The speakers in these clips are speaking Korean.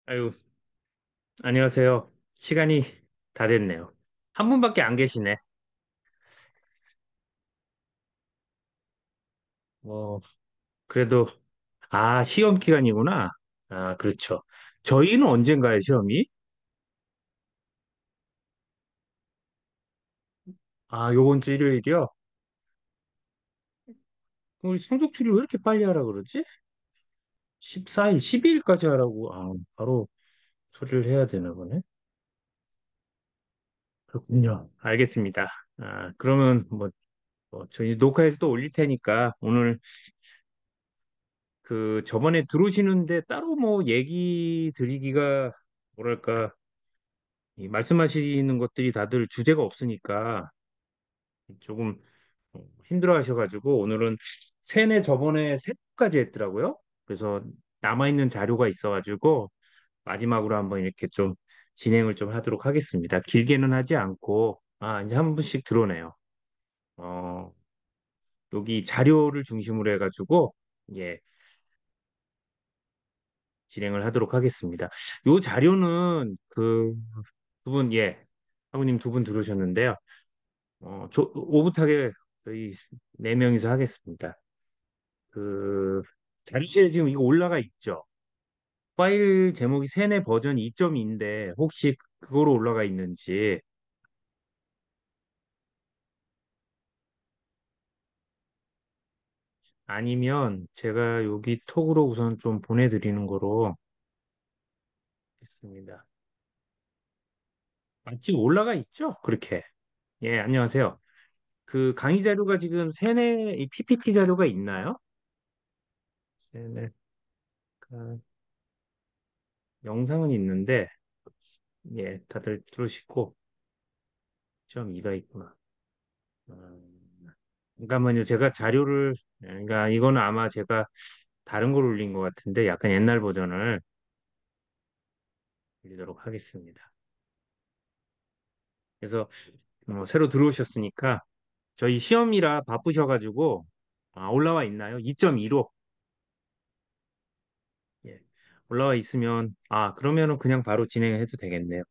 아유, 안녕하세요. 시간이 다 됐네요. 한 분밖에 안 계시네. 뭐, 그래도, 시험 기간이구나. 그렇죠. 저희는 언젠가요, 시험이? 요번 주 일요일이요? 우리 성적 추리 왜 이렇게 빨리 하라 그러지? 14일, 12일까지 하라고. 바로 처리를 해야 되나 보네. 그렇군요. 알겠습니다. 그러면 저희 녹화해서 또 올릴 테니까 오늘 저번에 들어오시는데 따로 뭐 얘기 드리기가 뭐랄까 이 말씀하시는 것들이 다들 주제가 없으니까 조금 힘들어 하셔가지고 오늘은 세네 저번에 세 곡까지 했더라고요. 그래서 남아있는 자료가 있어가지고 마지막으로 한번 이렇게 좀 진행을 좀 하도록 하겠습니다. 길게는 하지 않고 이제 한 분씩 들어오네요. 어, 여기 자료를 중심으로 해가지고 예, 진행을 하도록 하겠습니다. 요 자료는 두 분, 예, 사부님 두 분 들으셨는데요. 오붓하게 저희 네 명이서 하겠습니다. 그 자료실에 지금 이거 올라가 있죠. 파일 제목이 세네 버전 2.2인데 혹시 그거로 올라가 있는지 아니면 제가 여기 톡으로 우선 좀 보내드리는 거로 했습니다. 지금 올라가 있죠? 그렇게. 예, 안녕하세요. 그 강의 자료가 지금 세네 이 PPT 자료가 있나요? 세네 영상은 있는데 예, 다들 들으시고 점 2가 있구나. 잠깐만요. 제가 자료를, 그러니까 이거는 아마 제가 다른 걸 올린 것 같은데 약간 옛날 버전을 올리도록 하겠습니다. 그래서 새로 들어오셨으니까 저희 시험이라 바쁘셔가지고 올라와 있나요? 2.2로 예, 올라와 있으면 그러면은 그냥 바로 진행해도 되겠네요.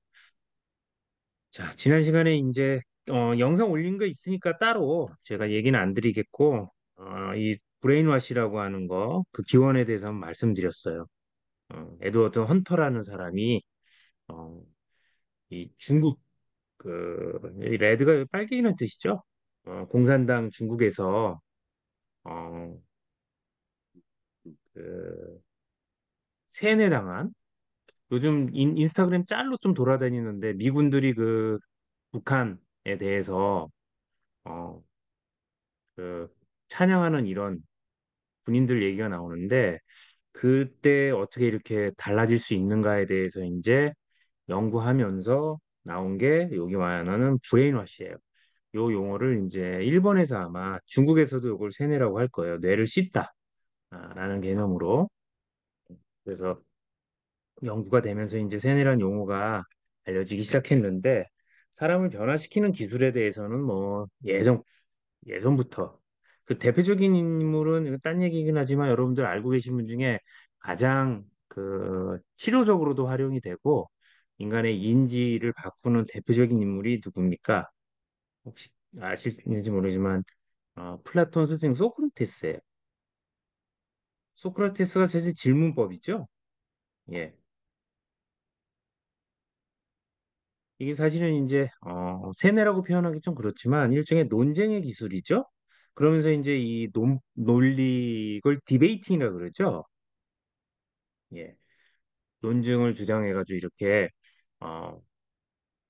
자, 지난 시간에 이제 영상 올린 거 있으니까 따로 제가 얘기는 안 드리겠고 이 브레인와시라고 하는 거 그 기원에 대해서 한번 말씀드렸어요. 에드워드 헌터라는 사람이 어, 이 중국 이 레드가 빨갱이란 뜻이죠. 공산당 중국에서 어, 그 세뇌당한 요즘 인스타그램 짤로 좀 돌아다니는데 미군들이 북한에 대해서 어, 그 찬양하는 이런 군인들 얘기가 나오는데 그때 어떻게 이렇게 달라질 수 있는가에 대해서 이제 연구하면서 나온 게 여기 말하는 브레인워시예요. 요 용어를 이제 일본에서 아마 중국에서도 이걸 세뇌라고 할 거예요. 뇌를 씻다라는 개념으로. 그래서 연구가 되면서 이제 세뇌라는 용어가 알려지기 시작했는데 사람을 변화시키는 기술에 대해서는 뭐 예전부터 그 대표적인 인물은 이거 딴 얘기긴 하지만 여러분들 알고 계신 분 중에 가장 치료적으로도 활용이 되고 인간의 인지를 바꾸는 대표적인 인물이 누굽니까? 혹시 아실지 모르지만 플라톤 스승 소크라테스예요. 소크라테스가 사실 질문법이죠. 예. 이게 사실은 이제 세뇌라고 표현하기 좀 그렇지만 일종의 논쟁의 기술이죠. 그러면서 이제 이 논리 이걸 디베이팅이라 그러죠. 예. 논증을 주장해가지고 이렇게 어,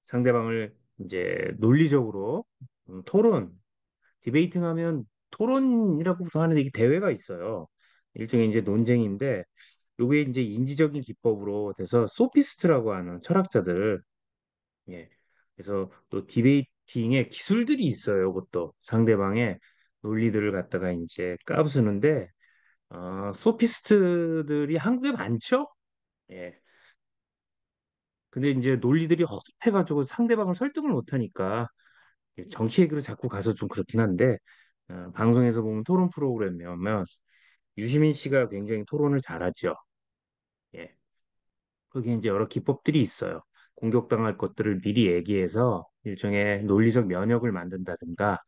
상대방을 이제 논리적으로 토론, 디베이팅 하면 토론이라고도 하는데 이게 대회가 있어요. 일종의 이제 논쟁인데 요게 이제 인지적인 기법으로 돼서 소피스트라고 하는 철학자들 예. 그래서 또 디베이팅의 기술들이 있어요. 그것도 상대방의 논리들을 갖다가 이제 까부수는데 소피스트들이 한국에 많죠? 예. 근데 이제 논리들이 허접해가지고 상대방을 설득을 못하니까 정치 얘기로 자꾸 가서 좀 그렇긴 한데 방송에서 보면 토론 프로그램이면 유시민 씨가 굉장히 토론을 잘하죠. 예. 거기에 이제 여러 기법들이 있어요. 공격당할 것들을 미리 얘기해서 일종의 논리적 면역을 만든다든가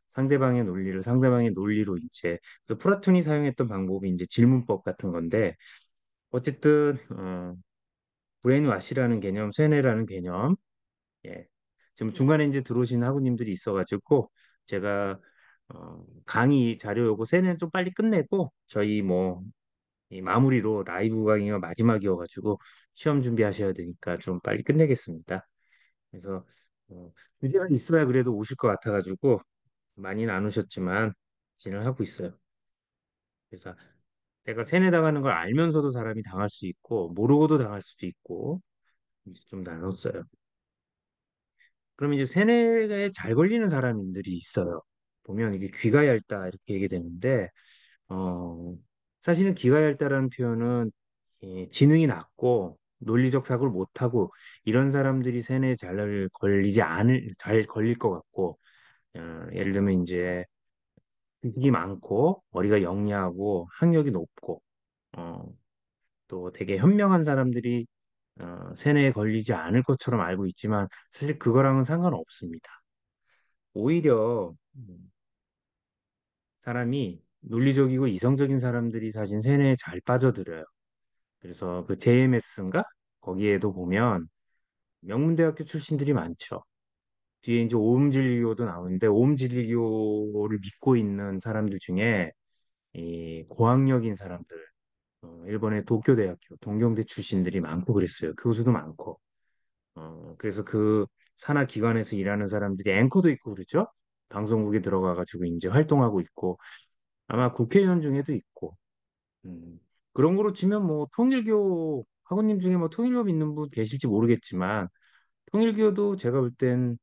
상대방의 논리로 이제 그래서 플라톤이 사용했던 방법이 이제 질문법 같은 건데 어쨌든 브레인와시라는 개념, 세뇌라는 개념, 예. 지금 중간에 이제 들어오신 학우님들이 있어가지고 제가 강의 자료 요거 세뇌는 좀 빨리 끝내고 저희 뭐 이 마무리로 라이브 강의가 마지막이어가지고 시험 준비하셔야 되니까 좀 빨리 끝내겠습니다. 그래서 어, 주제가 있어야 그래도 오실 것 같아가지고 많이는 안 오셨지만 진행을 하고 있어요. 그래서 내가 세뇌당하는 걸 알면서도 사람이 당할 수 있고 모르고도 당할 수도 있고 이제 좀 나눴어요. 그럼 이제 세뇌에 잘 걸리는 사람들이 있어요. 보면 이게 귀가 얇다 이렇게 얘기되는데 어, 사실은 귀가 얇다라는 표현은 지능이 낮고 논리적 사고를 못하고 이런 사람들이 세뇌에 잘 걸릴 것 같고 예를 들면 이제 지식이 많고 머리가 영리하고 학력이 높고 어, 또 되게 현명한 사람들이 세뇌에 걸리지 않을 것처럼 알고 있지만 사실 그거랑은 상관없습니다. 오히려 사람이 논리적이고 이성적인 사람들이 사실 세뇌에 잘 빠져들어요. 그래서 그 JMS인가? 거기에도 보면 명문대학교 출신들이 많죠. 뒤에 이제 오음진리교도 나오는데 오음진리교를 믿고 있는 사람들 중에 이 고학력인 사람들, 일본의 도쿄대학교, 동경대 출신들이 많고 그랬어요. 교수도 많고. 그래서 그 산하 기관에서 일하는 사람들이 앵커도 있고 그러죠. 방송국에 들어가가지고 이제 활동하고 있고 아마 국회의원 중에도 있고 음, 그런 거로 치면 뭐 통일교 학우님 중에 뭐 통일교 믿는 분 계실지 모르겠지만 통일교도 제가 볼 땐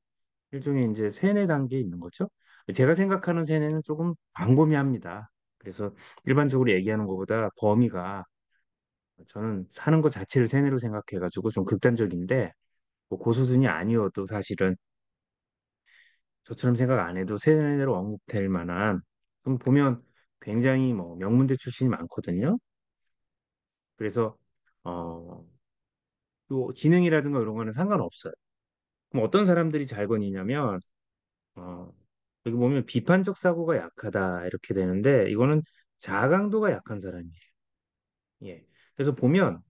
일종의 이제 세뇌 단계에 있는 거죠. 제가 생각하는 세뇌는 조금 광범위합니다. 그래서 일반적으로 얘기하는 것보다 범위가 저는 사는 것 자체를 세뇌로 생각해가지고 좀 극단적인데 뭐 고수순이 아니어도 사실은 저처럼 생각 안 해도 세뇌로 언급될 만한 좀 보면 굉장히 뭐 명문대 출신이 많거든요. 그래서 어, 또 지능이라든가 이런 거는 상관없어요. 그럼 어떤 사람들이 잘 거니냐면 어, 여기 보면 비판적 사고가 약하다 이렇게 되는데 이거는 자아 강도가 약한 사람이에요. 예. 그래서 보면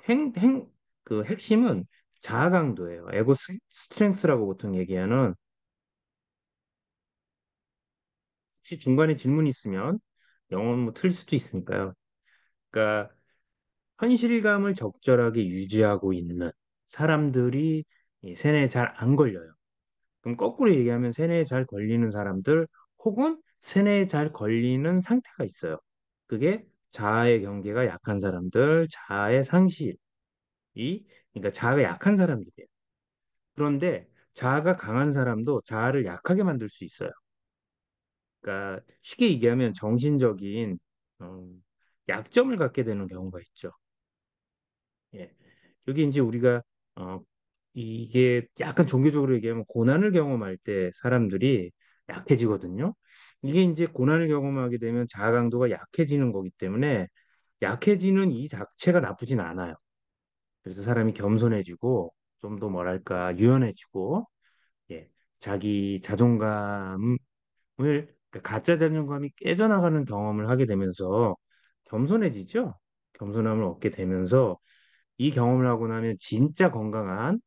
행, 행, 그 핵심은 자아 강도예요. 에고 스트렝스라고 보통 얘기하는 혹시 중간에 질문이 있으면 영어는 뭐 틀 수도 있으니까요. 그러니까 현실감을 적절하게 유지하고 있는 사람들이 이 세뇌에 잘 안 걸려요. 그럼 거꾸로 얘기하면 세뇌에 잘 걸리는 사람들 혹은 세뇌에 잘 걸리는 상태가 있어요. 그게 자아의 경계가 약한 사람들, 자아의 상실이, 그러니까 자아가 약한 사람들이에요. 그런데 자아가 강한 사람도 자아를 약하게 만들 수 있어요. 그러니까 쉽게 얘기하면 정신적인 어, 약점을 갖게 되는 경우가 있죠. 예. 여기 이제 우리가 어, 이게 약간 종교적으로 얘기하면 고난을 경험할 때 사람들이 약해지거든요. 이게 이제 고난을 경험하게 되면 자아 강도가 약해지는 거기 때문에 약해지는 이 자체가 나쁘진 않아요. 그래서 사람이 겸손해지고 좀 더 뭐랄까 유연해지고 예, 자기 자존감을 그러니까 가짜 자존감이 깨져나가는 경험을 하게 되면서 겸손해지죠. 겸손함을 얻게 되면서 이 경험을 하고 나면 진짜 건강한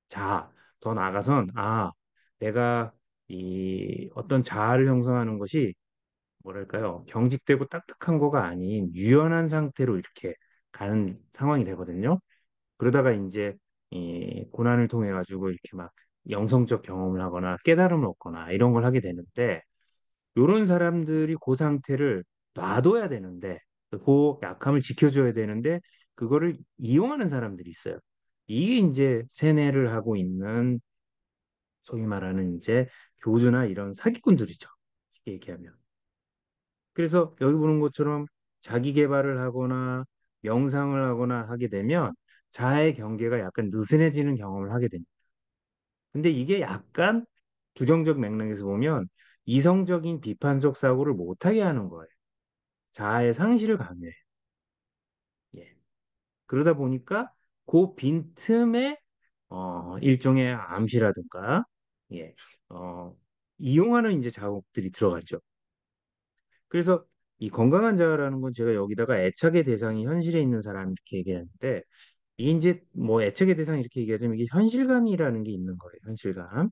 자아, 더 나아가선 내가 이 어떤 자아를 형성하는 것이 뭐랄까요? 경직되고 딱딱한 거가 아닌 유연한 상태로 이렇게 가는 상황이 되거든요. 그러다가 이제 이 고난을 통해 가지고 이렇게 막 영성적 경험을 하거나 깨달음을 얻거나 이런 걸 하게 되는데 이런 사람들이 그 상태를 놔둬야 되는데 그 약함을 지켜줘야 되는데 그거를 이용하는 사람들이 있어요. 이게 이제 세뇌를 하고 있는 소위 말하는 이제 교주나 이런 사기꾼들이죠. 쉽게 얘기하면. 그래서 여기 보는 것처럼 자기 개발을 하거나 명상을 하거나 하게 되면 자아의 경계가 약간 느슨해지는 경험을 하게 됩니다. 근데 이게 약간 부정적 맥락에서 보면 이성적인 비판적 사고를 못하게 하는 거예요. 자아의 상실을 강요해. 예. 그러다 보니까 그 빈틈에 일종의 암시라든가 예, 어, 이용하는 이제 작업들이 들어갔죠. 그래서 이 건강한 자아라는 건 제가 여기다가 애착의 대상이 현실에 있는 사람 이렇게 얘기하는데 이게 이제 뭐 애착의 대상 이렇게 얘기하자면 이게 현실감이라는 게 있는 거예요. 현실감.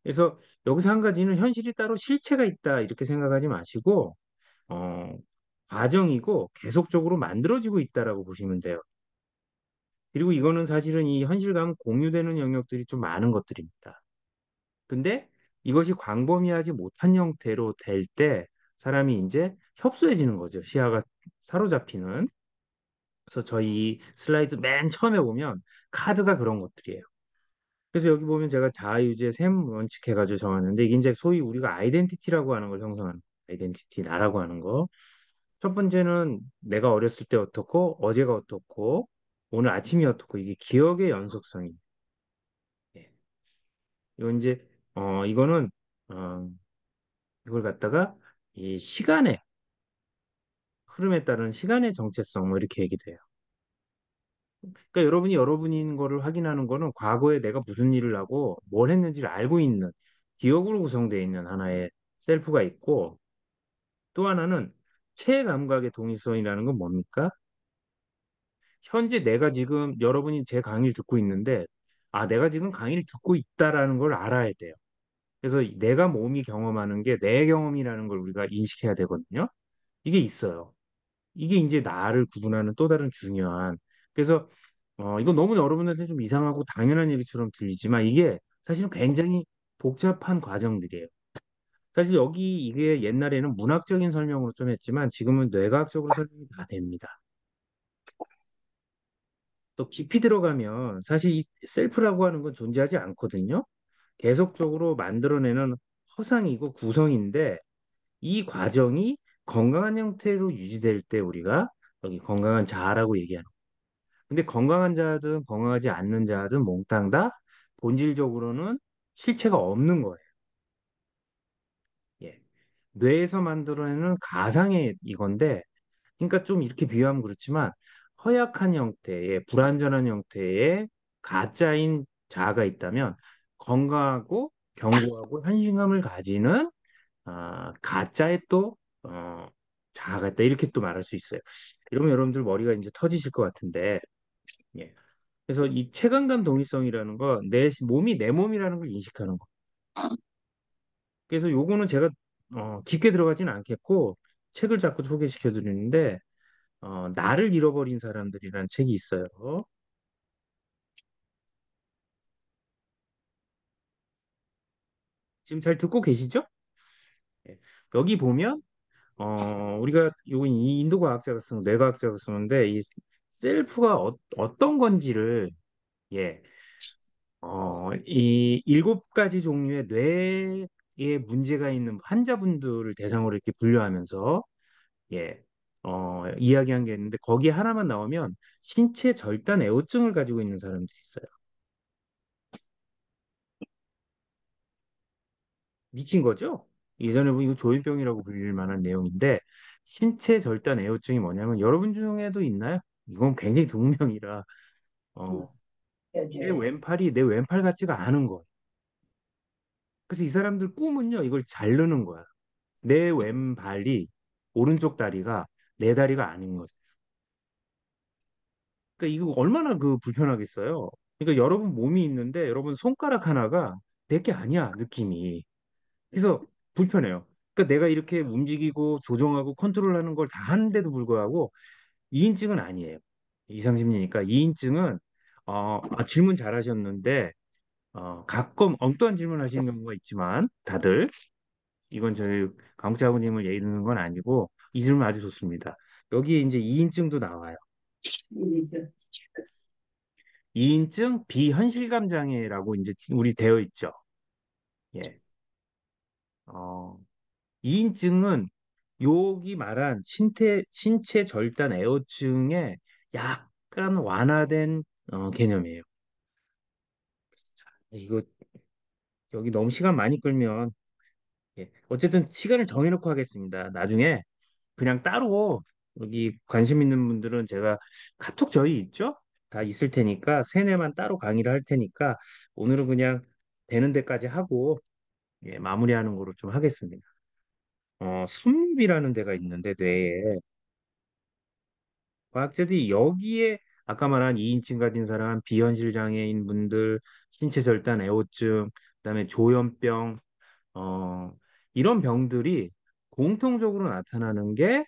그래서 여기서 한 가지는 현실이 따로 실체가 있다 이렇게 생각하지 마시고 어, 과정이고 계속적으로 만들어지고 있다라고 보시면 돼요. 그리고 이거는 사실은 이 현실감 공유되는 영역들이 좀 많은 것들입니다. 근데 이것이 광범위하지 못한 형태로 될 때 사람이 이제 협소해지는 거죠. 시야가 사로잡히는. 그래서 저희 슬라이드 맨 처음에 보면 카드가 그런 것들이에요. 그래서 여기 보면 제가 자아유지의 셈 원칙 해가지고 정하는데 이게 이제 소위 우리가 아이덴티티라고 하는 걸 형성하는 아이덴티티 나라고 하는 거. 첫 번째는 내가 어렸을 때 어떻고 어제가 어떻고 오늘 아침이 어떻고 이게 기억의 연속성이. 예. 이거 이제 이거는 어, 이걸 갖다가 이 시간의 흐름에 따른 시간의 정체성 뭐 이렇게 얘기돼요. 그러니까 여러분이 여러분인 거를 확인하는 거는 과거에 내가 무슨 일을 하고 뭘 했는지를 알고 있는 기억으로 구성되어 있는 하나의 셀프가 있고 또 하나는 체감각의 동일성이라는 건 뭡니까? 현재 내가 지금 여러분이 제 강의를 듣고 있는데 아 내가 지금 강의를 듣고 있다라는 걸 알아야 돼요. 그래서 내가 몸이 경험하는 게 내 경험이라는 걸 우리가 인식해야 되거든요. 이게 있어요. 이게 이제 나를 구분하는 또 다른 중요한. 그래서 이건 너무 여러분한테 좀 이상하고 당연한 얘기처럼 들리지만 이게 사실은 굉장히 복잡한 과정들이에요. 사실 여기 이게 옛날에는 문학적인 설명으로 좀 했지만 지금은 뇌과학적으로 설명이 다 됩니다. 또 깊이 들어가면 사실 이 셀프라고 하는 건 존재하지 않거든요. 계속적으로 만들어내는 허상이고 구성인데 이 과정이 건강한 형태로 유지될 때 우리가 여기 건강한 자아라고 얘기하는 거예요. 근데 건강한 자든 건강하지 않는 자든 몽땅 다 본질적으로는 실체가 없는 거예요. 예. 뇌에서 만들어내는 가상의 이건데, 그러니까 좀 이렇게 비유하면 그렇지만 허약한 형태의 불완전한 형태의 가짜인 자아가 있다면 건강하고 견고하고 현실감을 가지는 가짜의 또 자아가 있다 이렇게 또 말할 수 있어요. 이러면 여러분들 머리가 이제 터지실 것 같은데, 예. 그래서 이 체감감 동일성이라는 거, 내 몸이 내 몸이라는 걸 인식하는 거. 그래서 요거는 제가 깊게 들어가지는 않겠고 책을 자꾸 소개시켜 드리는데 나를 잃어버린 사람들이라는 책이 있어요. 지금 잘 듣고 계시죠? 예. 여기 보면 우리가 요이 인도 과학자가 쓴 뇌과학자가 쓰는데 이 셀프가 어떤 건지를 예, 이 일곱 가지 종류의 뇌에 문제가 있는 환자분들을 대상으로 이렇게 분류하면서 예, 이야기한 게 있는데 거기에 하나만 나오면 신체 절단 애호증을 가지고 있는 사람들이 있어요. 미친 거죠? 예전에 보면 이거 조현병이라고 불릴 만한 내용인데 신체 절단 애호증이 뭐냐면 여러분 중에도 있나요? 이건 굉장히 동명이라 내 왼팔이 내 왼팔 같지가 않은 거예요. 그래서 이 사람들 꿈은요 이걸 자르는 거야. 내 왼발이 오른쪽 다리가 내 다리가 아닌 거죠. 그러니까 이거 얼마나 그 불편하겠어요. 그러니까 여러분 몸이 있는데 여러분 손가락 하나가 내 게 아니야 느낌이. 그래서 불편해요. 그러니까 내가 이렇게 움직이고 조정하고 컨트롤하는 걸 다 하는데도 불구하고 2인증은 아니에요. 이상심리니까 2인증은 질문 잘하셨는데 가끔 엉뚱한 질문 하시는 경우가 있지만 다들 이건 저희 강국장군님을 예의 드는 건 아니고 이 질문 아주 좋습니다. 여기에 이제 2인증도 나와요. 2인증 비현실감 장애라고 이제 우리 되어 있죠. 예. 어, 2인증은 여기 말한 신체 절단 애호증의 약간 완화된 개념이에요. 이거 여기 너무 시간 많이 끌면 예. 어쨌든 시간을 정해놓고 하겠습니다. 나중에 그냥 따로 여기 관심 있는 분들은 제가 카톡 저희 있죠? 다 있을 테니까 세뇌만 따로 강의를 할 테니까 오늘은 그냥 되는 데까지 하고 예, 마무리하는 거로 좀 하겠습니다. 섬유비라는 데가 있는데 뇌에 과학자들이 여기에 아까 말한 2인칭 가진 사람, 비현실 장애인 분들, 신체 절단 애호증, 그다음에 조현병, 어, 이런 병들이 공통적으로 나타나는 게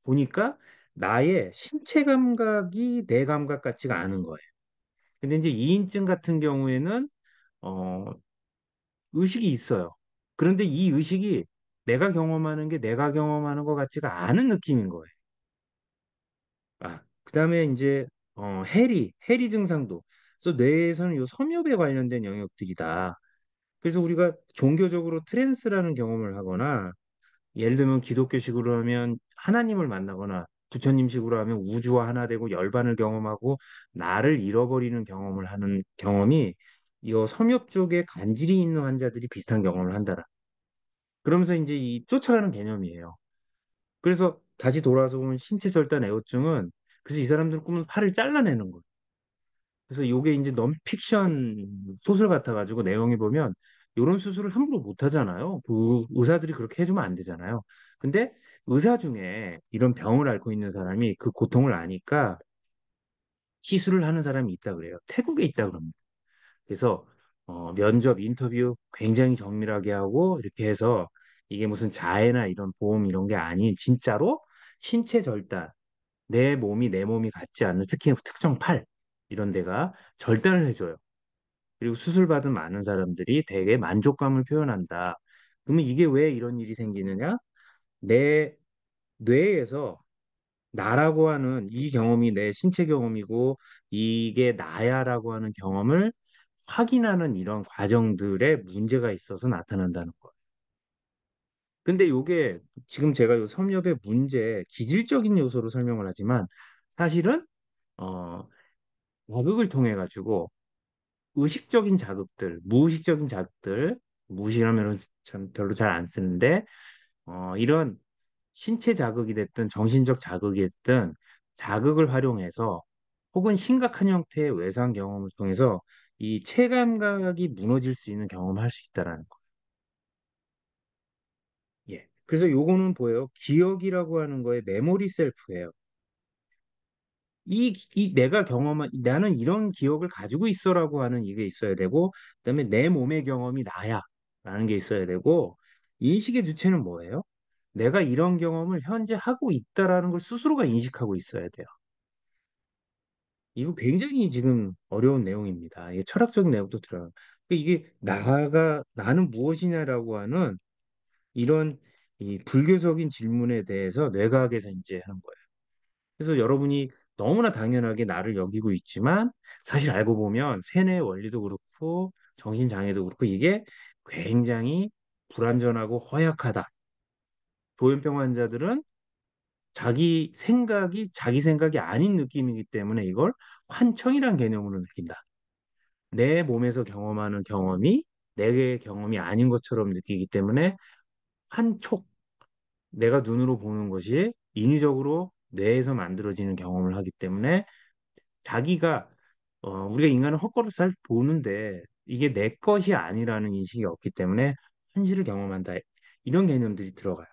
보니까 나의 신체 감각이 내 감각 같지가 않은 거예요. 근데 이제 2인증 같은 경우에는 어, 의식이 있어요. 그런데 이 의식이 내가 경험하는 게 내가 경험하는 것 같지가 않은 느낌인 거예요. 그다음에 이제 해리 증상도. 그래서 뇌에서는 요 섬유에 관련된 영역들이다. 그래서 우리가 종교적으로 트랜스라는 경험을 하거나 예를 들면 기독교식으로 하면 하나님을 만나거나 부처님식으로 하면 우주와 하나 되고 열반을 경험하고 나를 잃어버리는 경험을 하는 경험이 이 섬엽 쪽에 간질이 있는 환자들이 비슷한 경험을 한다라. 그러면서 이제 이 쫓아가는 개념이에요. 그래서 다시 돌아서 보면 신체 절단 애호증은 그래서 이 사람들 꿈은 팔을 잘라내는 거예요. 그래서 요게 이제 넌픽션 소설 같아가지고 내용이 보면 이런 수술을 함부로 못 하잖아요. 그 의사들이 그렇게 해주면 안 되잖아요. 근데 의사 중에 이런 병을 앓고 있는 사람이 그 고통을 아니까 시술을 하는 사람이 있다 그래요. 태국에 있다 그럽니다. 그래서 면접 인터뷰 굉장히 정밀하게 하고 이렇게 해서 이게 무슨 자해나 이런 보험 이런 게 아닌 진짜로 신체 절단 내 몸이 같지 않는 특히 특정 팔 이런 데가 절단을 해줘요. 그리고 수술받은 많은 사람들이 되게 만족감을 표현한다. 그러면 이게 왜 이런 일이 생기느냐? 내 뇌에서 나라고 하는 이 경험이 내 신체 경험이고 이게 나야라고 하는 경험을 확인하는 이런 과정들에 문제가 있어서 나타난다는 거예요. 근데 요게 지금 제가 요 섭렵의 문제, 기질적인 요소로 설명을 하지만 사실은 어, 자극을 통해 가지고 의식적인 자극들, 무의식적인 자극들, 무의식이라면 참 별로 잘 안 쓰는데 이런 신체 자극이 됐든 정신적 자극이 됐든 자극을 활용해서 혹은 심각한 형태의 외상 경험을 통해서 이 체감각이 무너질 수 있는 경험을 할 수 있다라는 거. 예. 그래서 요거는 뭐예요? 기억이라고 하는 거에 메모리 셀프예요. 이 내가 경험한 나는 이런 기억을 가지고 있어라고 하는 이게 있어야 되고 그다음에 내 몸의 경험이 나야라는 게 있어야 되고 인식의 주체는 뭐예요? 내가 이런 경험을 현재 하고 있다라는 걸 스스로가 인식하고 있어야 돼요. 이거 굉장히 지금 어려운 내용입니다. 이게 철학적인 내용도 들어요. 그러니까 이게 나는 무엇이냐라고 하는 이런 이 불교적인 질문에 대해서 뇌과학에서 이제 하는 거예요. 그래서 여러분이 너무나 당연하게 나를 여기고 있지만 사실 알고 보면 세뇌의 원리도 그렇고 정신장애도 그렇고 이게 굉장히 불완전하고 허약하다. 조현병 환자들은 자기 생각이 아닌 느낌이기 때문에 이걸 환청이란 개념으로 느낀다. 내 몸에서 경험하는 경험이 내 경험이 아닌 것처럼 느끼기 때문에 환촉, 내가 눈으로 보는 것이 인위적으로 뇌에서 만들어지는 경험을 하기 때문에 자기가 우리가 인간은 헛걸음살 보는데 이게 내 것이 아니라는 인식이 없기 때문에 현실을 경험한다. 이런 개념들이 들어가요.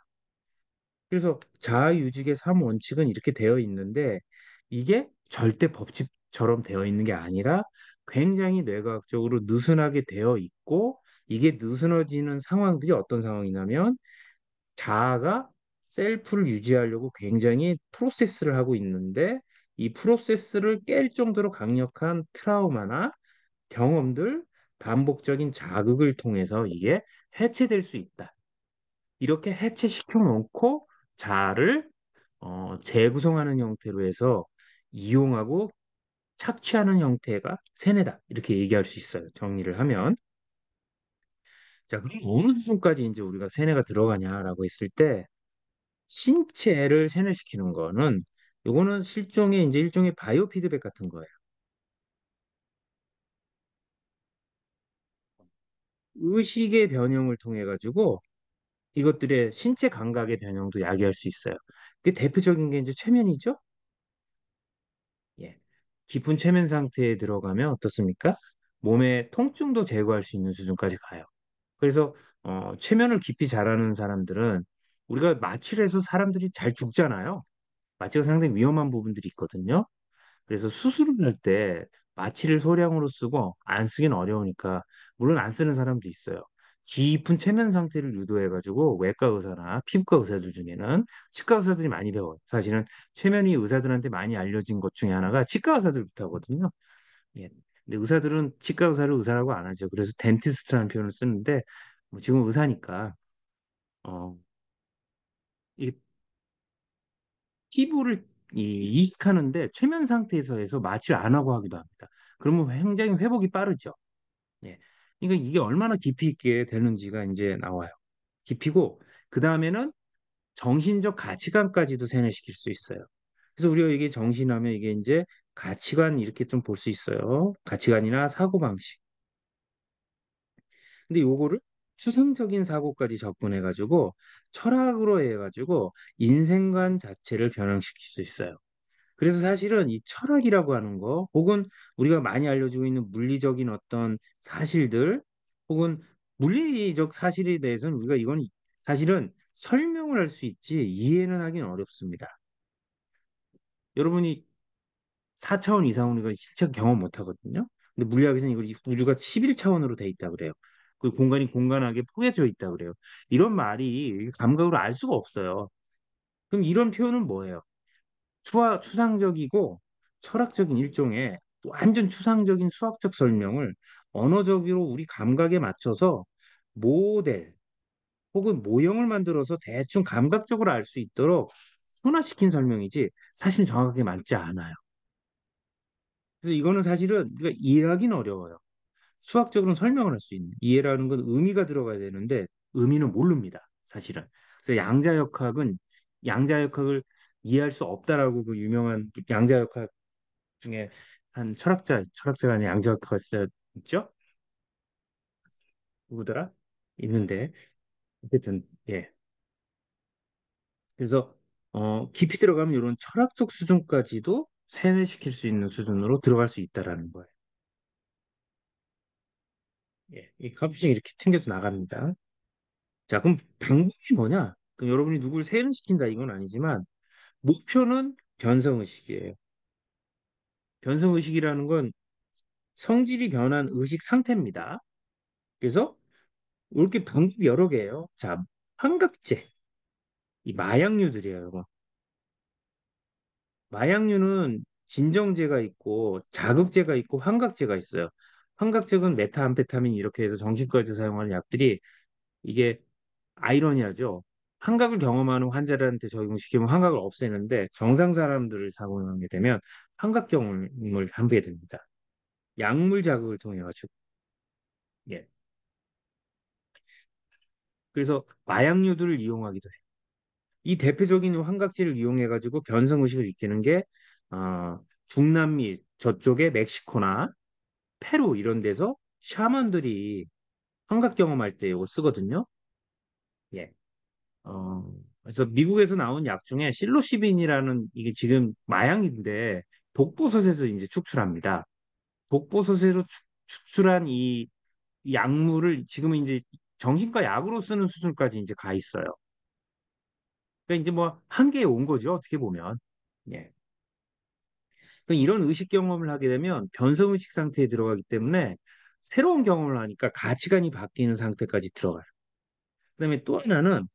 그래서 자아유직의 3원칙은 이렇게 되어 있는데 이게 절대 법칙처럼 되어 있는 게 아니라 굉장히 뇌과학적으로 느슨하게 되어 있고 이게 느슨해지는 상황들이 어떤 상황이냐면 자아가 셀프를 유지하려고 굉장히 프로세스를 하고 있는데 이 프로세스를 깰 정도로 강력한 트라우마나 경험들, 반복적인 자극을 통해서 이게 해체될 수 있다. 이렇게 해체시켜 놓고 자아를 재구성하는 형태로 해서 이용하고 착취하는 형태가 세뇌다. 이렇게 얘기할 수 있어요. 정리를 하면. 자, 그럼 어느 수준까지 이제 우리가 세뇌가 들어가냐라고 했을 때 신체를 세뇌시키는 거는 요거는 실종의 이제 일종의 바이오 피드백 같은 거예요. 의식의 변형을 통해 가지고 이것들의 신체 감각의 변형도 야기할 수 있어요. 그 대표적인 게 이제 최면이죠. 예. 깊은 최면 상태에 들어가면 어떻습니까? 몸의 통증도 제거할 수 있는 수준까지 가요. 그래서 최면을 깊이 잘하는 사람들은 우리가 마취를 해서 사람들이 잘 죽잖아요. 마취가 상당히 위험한 부분들이 있거든요. 그래서 수술을 할 때 마취를 소량으로 쓰고 안 쓰긴 어려우니까 물론 안 쓰는 사람도 있어요. 깊은 최면 상태를 유도해가지고 외과 의사나 피부과 의사들 중에는 치과 의사들이 많이 배워요. 사실은 최면이 의사들한테 많이 알려진 것 중에 하나가 치과 의사들부터 하거든요. 예. 근데 의사들은 치과 의사를 의사라고 안 하죠. 그래서 덴티스트라는 표현을 쓰는데 뭐 지금 의사니까 어, 이 피부를 이식하는데 최면 상태에서 해서 마취를 안 하고 하기도 합니다. 그러면 굉장히 회복이 빠르죠. 예. 그러니까 이게 얼마나 깊이 있게 되는지가 이제 나와요. 깊이고 그 다음에는 정신적 가치관까지도 세뇌시킬 수 있어요. 그래서 우리가 이게 정신하면 이게 이제 가치관 이렇게 좀 볼 수 있어요. 가치관이나 사고방식. 근데 요거를 추상적인 사고까지 접근해가지고 철학으로 해가지고 인생관 자체를 변형시킬 수 있어요. 그래서 사실은 이 철학이라고 하는 거, 혹은 우리가 많이 알려지고 있는 물리적인 어떤 사실들, 혹은 물리적 사실에 대해서는 우리가 이건 사실은 설명을 할 수 있지 이해는 하긴 어렵습니다. 여러분이 4차원 이상은 우리가 진짜 경험 못 하거든요. 근데 물리학에서는 이걸 우주가 11차원으로 돼 있다 그래요. 그 공간이 공간하게 포개져 있다 그래요. 이런 말이 감각으로 알 수가 없어요. 그럼 이런 표현은 뭐예요? 추상적이고 철학적인 일종의 완전 추상적인 수학적 설명을 언어적으로 우리 감각에 맞춰서 모델 혹은 모형을 만들어서 대충 감각적으로 알 수 있도록 순화시킨 설명이지 사실 정확하게 맞지 않아요. 그래서 이거는 사실은 우리가 이해하기는 어려워요. 수학적으로는 설명을 할 수 있는 이해라는 건 의미가 들어가야 되는데 의미는 모릅니다. 사실은. 그래서 양자역학은 양자역학을 이해할 수 없다라고 그 유명한 양자역학 중에 한 철학자가 아닌 양자역학가 있죠? 누구더라? 있는데 어쨌든 예. 그래서 깊이 들어가면 이런 철학적 수준까지도 세뇌시킬 수 있는 수준으로 들어갈 수 있다라는 거예요. 예. 이 값이 이렇게 튕겨서 나갑니다. 자, 그럼 방법이 뭐냐? 그럼 여러분이 누굴 세뇌시킨다 이건 아니지만 목표는 변성의식이에요. 변성의식이라는 건 성질이 변한 의식 상태입니다. 그래서 이렇게 방법이 여러 개예요. 자, 환각제, 이 마약류들이에요, 여러분. 마약류는 진정제가 있고 자극제가 있고 환각제가 있어요. 환각제는 메타암페타민 이렇게 해서 정신과에서 사용하는 약들이 이게 아이러니하죠. 환각을 경험하는 환자들한테 적용시키면 환각을 없애는데 정상 사람들을 사용하게 되면 환각 경험을 함께 됩니다. 약물 자극을 통해 가지고. 예. 그래서 마약류들을 이용하기도 해요. 이 대표적인 환각제를 이용해 가지고 변성 의식을 익히는 게 중남미 저쪽에 멕시코나 페루 이런 데서 샤먼들이 환각 경험할 때 이거 쓰거든요. 예. 그래서 미국에서 나온 약 중에 실로시빈이라는 이게 지금 마약인데 독버섯에서 이제 축출합니다. 독버섯에서 추출한 이 약물을 지금은 이제 정신과 약으로 쓰는 수준까지 이제 가 있어요. 그러니까 이제 뭐 한계에 온 거죠. 어떻게 보면. 예. 그러니까 이런 의식 경험을 하게 되면 변성의식 상태에 들어가기 때문에 새로운 경험을 하니까 가치관이 바뀌는 상태까지 들어가요. 그다음에 또 하나는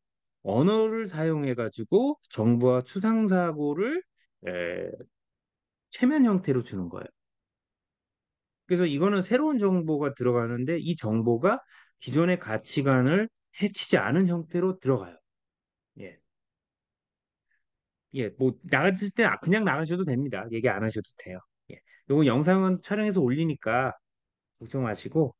언어를 사용해 가지고 정보와 추상 사고를 에, 체면 형태로 주는 거예요. 그래서 이거는 새로운 정보가 들어가는데 이 정보가 기존의 가치관을 해치지 않은 형태로 들어가요. 예. 예, 뭐 나갔을 때 그냥 나가셔도 됩니다. 얘기 안 하셔도 돼요. 예. 요거 영상은 촬영해서 올리니까 걱정 마시고.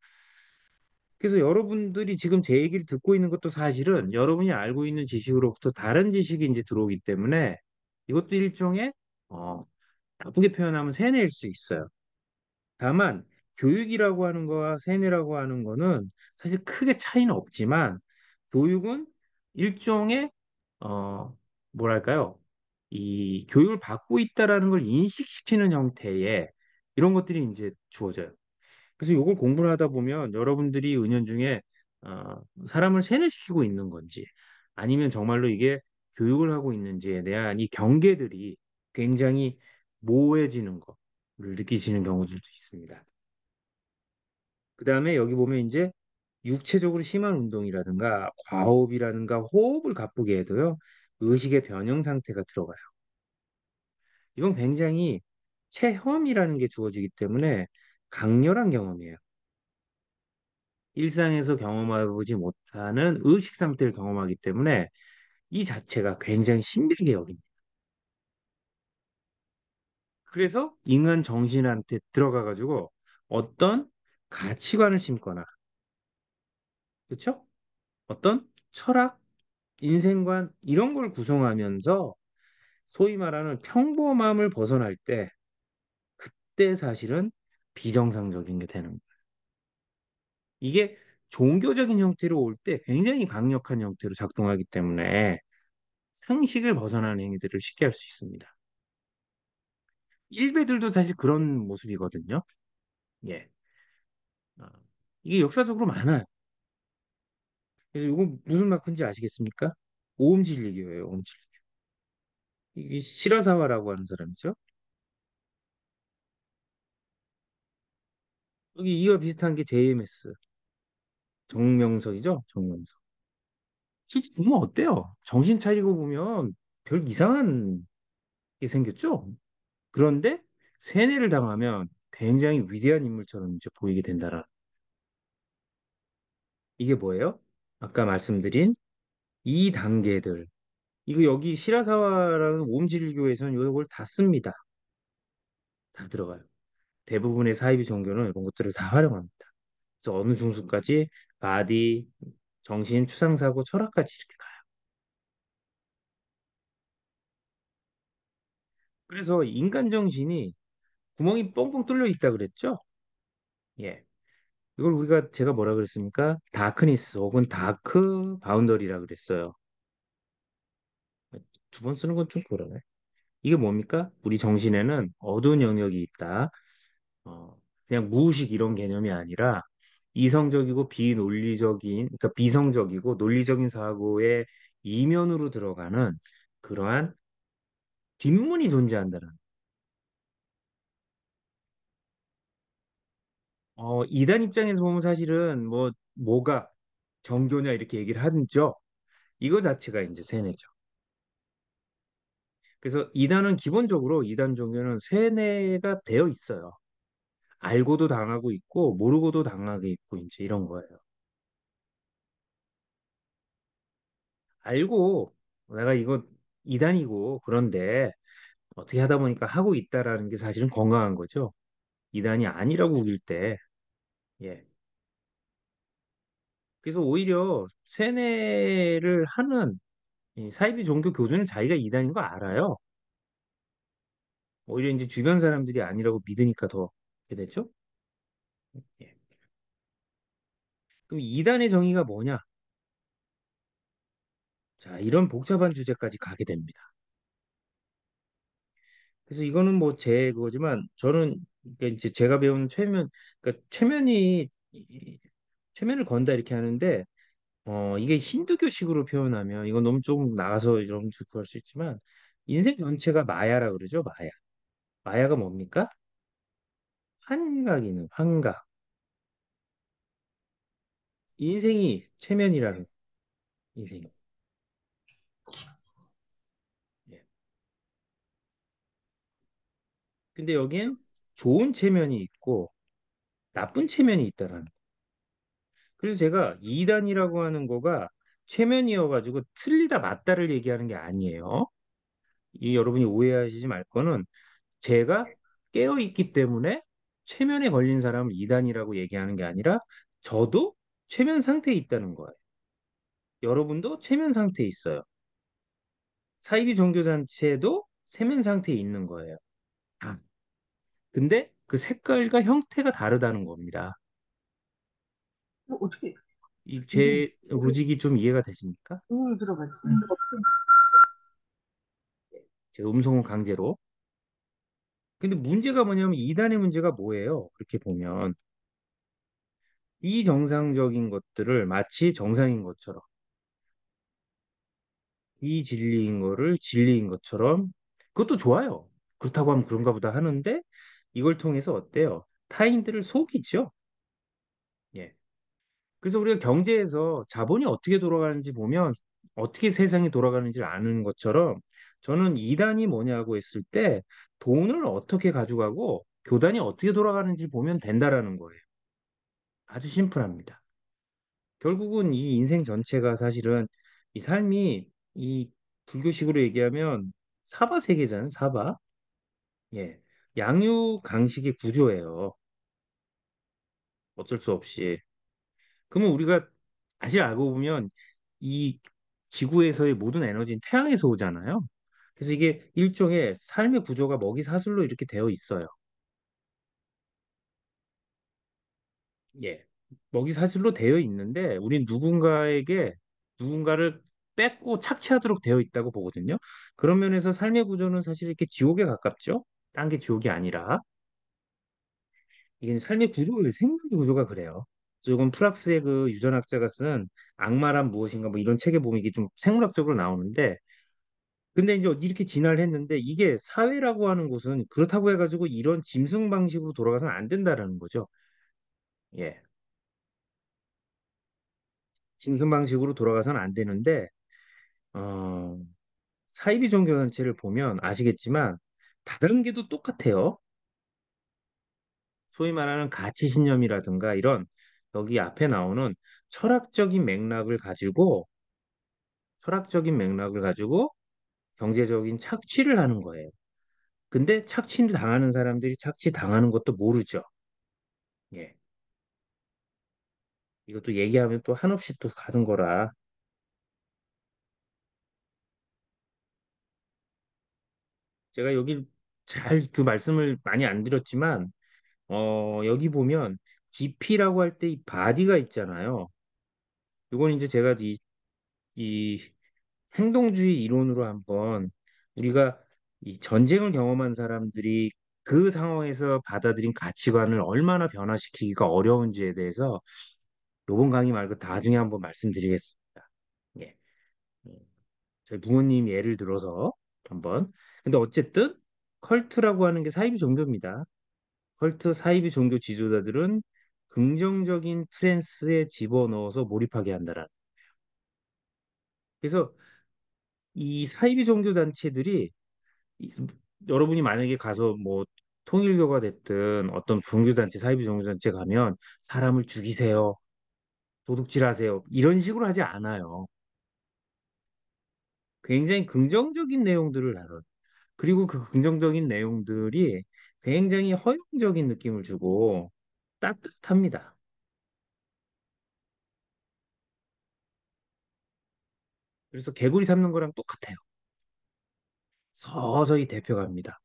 그래서 여러분들이 지금 제 얘기를 듣고 있는 것도 사실은 여러분이 알고 있는 지식으로부터 다른 지식이 이제 들어오기 때문에 이것도 일종의 나쁘게 표현하면 세뇌일 수 있어요. 다만 교육이라고 하는 거와 세뇌라고 하는 거는 사실 크게 차이는 없지만 교육은 일종의 어 뭐랄까요? 이 교육을 받고 있다라는 걸 인식시키는 형태의 이런 것들이 이제 주어져요. 그래서 이걸 공부를 하다 보면 여러분들이 은연중에 어, 사람을 세뇌시키고 있는 건지 아니면 정말로 이게 교육을 하고 있는지에 대한 이 경계들이 굉장히 모호해지는 거를 느끼시는 경우들도 있습니다. 그 다음에 여기 보면 이제 육체적으로 심한 운동이라든가 과호흡이라든가 호흡을 가쁘게 해도요, 의식의 변형 상태가 들어가요. 이건 굉장히 체험이라는 게 주어지기 때문에 강렬한 경험이에요. 일상에서 경험해보지 못하는 의식 상태를 경험하기 때문에 이 자체가 굉장히 신비하게 여깁니다. 그래서 인간 정신한테 들어가가지고 어떤 가치관을 심거나, 그렇죠? 어떤 철학, 인생관 이런 걸 구성하면서 소위 말하는 평범함을 벗어날 때 그때 사실은 비정상적인 게 되는 거예요. 이게 종교적인 형태로 올 때 굉장히 강력한 형태로 작동하기 때문에 상식을 벗어나는 행위들을 쉽게 할 수 있습니다. 일베들도 사실 그런 모습이거든요. 예. 아, 이게 역사적으로 많아요. 그래서 이건 무슨 마크인지 아시겠습니까? 오음진리교예요, 오음진리. 이게 시라사와라고 하는 사람이죠. 여기 이와 비슷한 게 JMS, 정명석이죠, 정명석. 실제 보면 어때요? 정신 차리고 보면 별 이상한 게 생겼죠? 그런데 세뇌를 당하면 굉장히 위대한 인물처럼 이제 보이게 된다라. 이게 뭐예요? 아까 말씀드린 이 단계들. 이거 여기 시라사와라는 오음진리교에서는 이걸 다 씁니다. 다 들어가요. 대부분의 사이비 종교는 이런 것들을 다 활용합니다. 그래서 어느 중수까지 바디, 정신, 추상사고, 철학까지 이렇게 가요. 그래서 인간 정신이 구멍이 뻥뻥 뚫려 있다 그랬죠? 예. 이걸 우리가 제가 뭐라 그랬습니까? 다크니스 혹은 다크 바운더리라 그랬어요. 두 번 쓰는 건 좀 그러네. 이게 뭡니까? 우리 정신에는 어두운 영역이 있다. 그냥 무의식 이런 개념이 아니라 이성적이고 비논리적인, 그러니까 비성적이고 논리적인 사고의 이면으로 들어가는 그러한 뒷문이 존재한다는. 이단 입장에서 보면 사실은 뭐가 정교냐 이렇게 얘기를 하죠. 이거 자체가 이제 세뇌죠. 그래서 이단은 기본적으로 이단 종교는 세뇌가 되어 있어요. 알고도 당하고 있고 모르고도 당하게 있고 이제 이런 거예요. 알고 내가 이거 이단이고 그런데 어떻게 하다 보니까 하고 있다라는 게 사실은 건강한 거죠. 이단이 아니라고 우길 때. 예. 그래서 오히려 세뇌를 하는 이 사이비 종교 교주는 자기가 이단인 거 알아요. 오히려 이제 주변 사람들이 아니라고 믿으니까 더 그렇게 됐죠. 예. 그럼 이단의 정의가 뭐냐? 자, 이런 복잡한 주제까지 가게 됩니다. 그래서 이거는 뭐 제 그거지만 저는 그러니까 이제 제가 배운 최면, 그러니까 최면을 건다 이렇게 하는데 이게 힌두교식으로 표현하면 이건 너무 조금 나가서 좀 듣고 할 수 있지만 인생 전체가 마야라 그러죠, 마야. 마야가 뭡니까? 환각이는 환각. 인생이 최면이라는 인생이. 예. 근데 여기엔 좋은 체면이 있고 나쁜 체면이 있다라는. 그래서 제가 이단이라고 하는 거가 체면이어가지고 틀리다 맞다를 얘기하는 게 아니에요. 이 여러분이 오해하시지 말 거는 제가 깨어 있기 때문에 최면에 걸린 사람을 이단이라고 얘기하는 게 아니라 저도 최면 상태에 있다는 거예요. 여러분도 최면 상태에 있어요. 사이비 종교단체도 최면 상태에 있는 거예요. 아, 근데 그 색깔과 형태가 다르다는 겁니다. 어떻게 이 이름이 제 로직이 좀 이해가 되십니까? 들어갔지? 제 음성은 강제로. 근데 문제가 뭐냐면 이단의 문제가 뭐예요? 그렇게 보면 비정상적인 것들을 마치 정상인 것처럼, 비진리인 거를 진리인 것처럼, 그것도 좋아요. 그렇다고 하면 그런가 보다 하는데 이걸 통해서 어때요? 타인들을 속이죠. 예. 그래서 우리가 경제에서 자본이 어떻게 돌아가는지 보면 어떻게 세상이 돌아가는지를 아는 것처럼, 저는 이단이 뭐냐고 했을 때 돈을 어떻게 가져가고 교단이 어떻게 돌아가는지 보면 된다라는 거예요. 아주 심플합니다. 결국은 이 인생 전체가 사실은 이 삶이 이 불교식으로 얘기하면 사바 세계잖아요. 사바. 예. 양육강식의 구조예요. 어쩔 수 없이. 그러면 우리가 사실 알고 보면 이 지구에서의 모든 에너지는 태양에서 오잖아요. 그래서 이게 일종의 삶의 구조가 먹이 사슬로 이렇게 되어 있어요. 예. 먹이 사슬로 되어 있는데 우린 누군가에게 누군가를 뺏고 착취하도록 되어 있다고 보거든요. 그런 면에서 삶의 구조는 사실 이렇게 지옥에 가깝죠. 딴 게 지옥이 아니라 이게 삶의 구조가 생명의 구조가 그래요. 조금 프락스의 그 유전학자가 쓴 악마란 무엇인가 뭐 이런 책에 보면 이게 좀 생물학적으로 나오는데, 근데 이제 이렇게 진화를 했는데 이게 사회라고 하는 곳은 그렇다고 해가지고 이런 짐승 방식으로 돌아가서는 안 된다라는 거죠. 예. 짐승 방식으로 돌아가서는 안 되는데 어, 사이비 종교단체를 보면 아시겠지만 다단계도 똑같아요. 소위 말하는 가치신념이라든가 이런 여기 앞에 나오는 철학적인 맥락을 가지고 철학적인 맥락을 가지고 경제적인 착취를 하는 거예요. 근데 착취를 당하는 사람들이 착취 당하는 것도 모르죠. 예. 이것도 얘기하면 또 한없이 또 가는 거라 제가 여기 잘 그 말씀을 많이 안 드렸지만 여기 보면 깊이라고 할 때 이 바디가 있잖아요. 이건 이제 제가 이 행동주의 이론으로 한번 우리가 이 전쟁을 경험한 사람들이 그 상황에서 받아들인 가치관을 얼마나 변화시키기가 어려운지에 대해서 요번 강의 말고 나중에 한번 말씀드리겠습니다. 예. 음, 저희 부모님 예를 들어서 한번. 근데 어쨌든 컬트라고 하는 게 사이비 종교입니다. 컬트 사이비 종교 지도자들은 긍정적인 트랜스에 집어넣어서 몰입하게 한다라. 그래서 이 사이비 종교 단체들이 이- 여러분이 만약에 가서 뭐 통일교가 됐든 어떤 종교단체, 사이비 종교단체 가면 사람을 죽이세요, 도둑질하세요 이런 식으로 하지 않아요. 굉장히 긍정적인 내용들을 다뤄요. 그리고 그 긍정적인 내용들이 굉장히 허용적인 느낌을 주고 따뜻합니다. 그래서 개구리 잡는 거랑 똑같아요. 서서히 대표갑니다.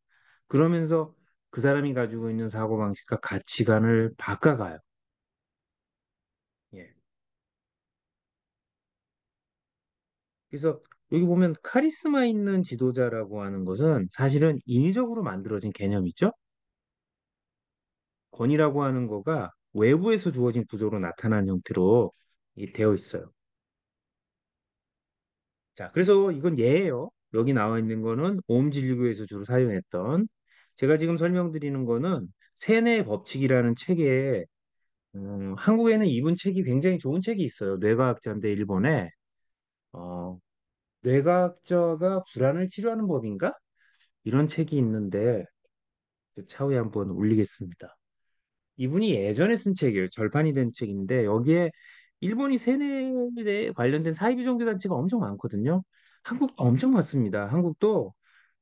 그러면서 그 사람이 가지고 있는 사고방식과 가치관을 바꿔가요. 예. 그래서 여기 보면 카리스마 있는 지도자라고 하는 것은 사실은 인위적으로 만들어진 개념이죠. 권위라고 하는 거가 외부에서 주어진 구조로 나타나는 형태로 되어 있어요. 자, 그래서 이건 예예요. 여기 나와 있는 거는 오음진리교에서 주로 사용했던, 제가 지금 설명드리는 거는 세뇌 법칙이라는 책에 한국에는 이분 책이 굉장히 좋은 책이 있어요. 뇌과학자인데 일본에 어, 뇌과학자가 불안을 치료하는 법인가? 이런 책이 있는데 그 차후에 한번 올리겠습니다. 이분이 예전에 쓴 책이에요. 절판이 된 책인데 여기에 일본이 세뇌에 관련된 사이비 종교 단체가 엄청 많거든요. 한국도 엄청 많습니다. 한국도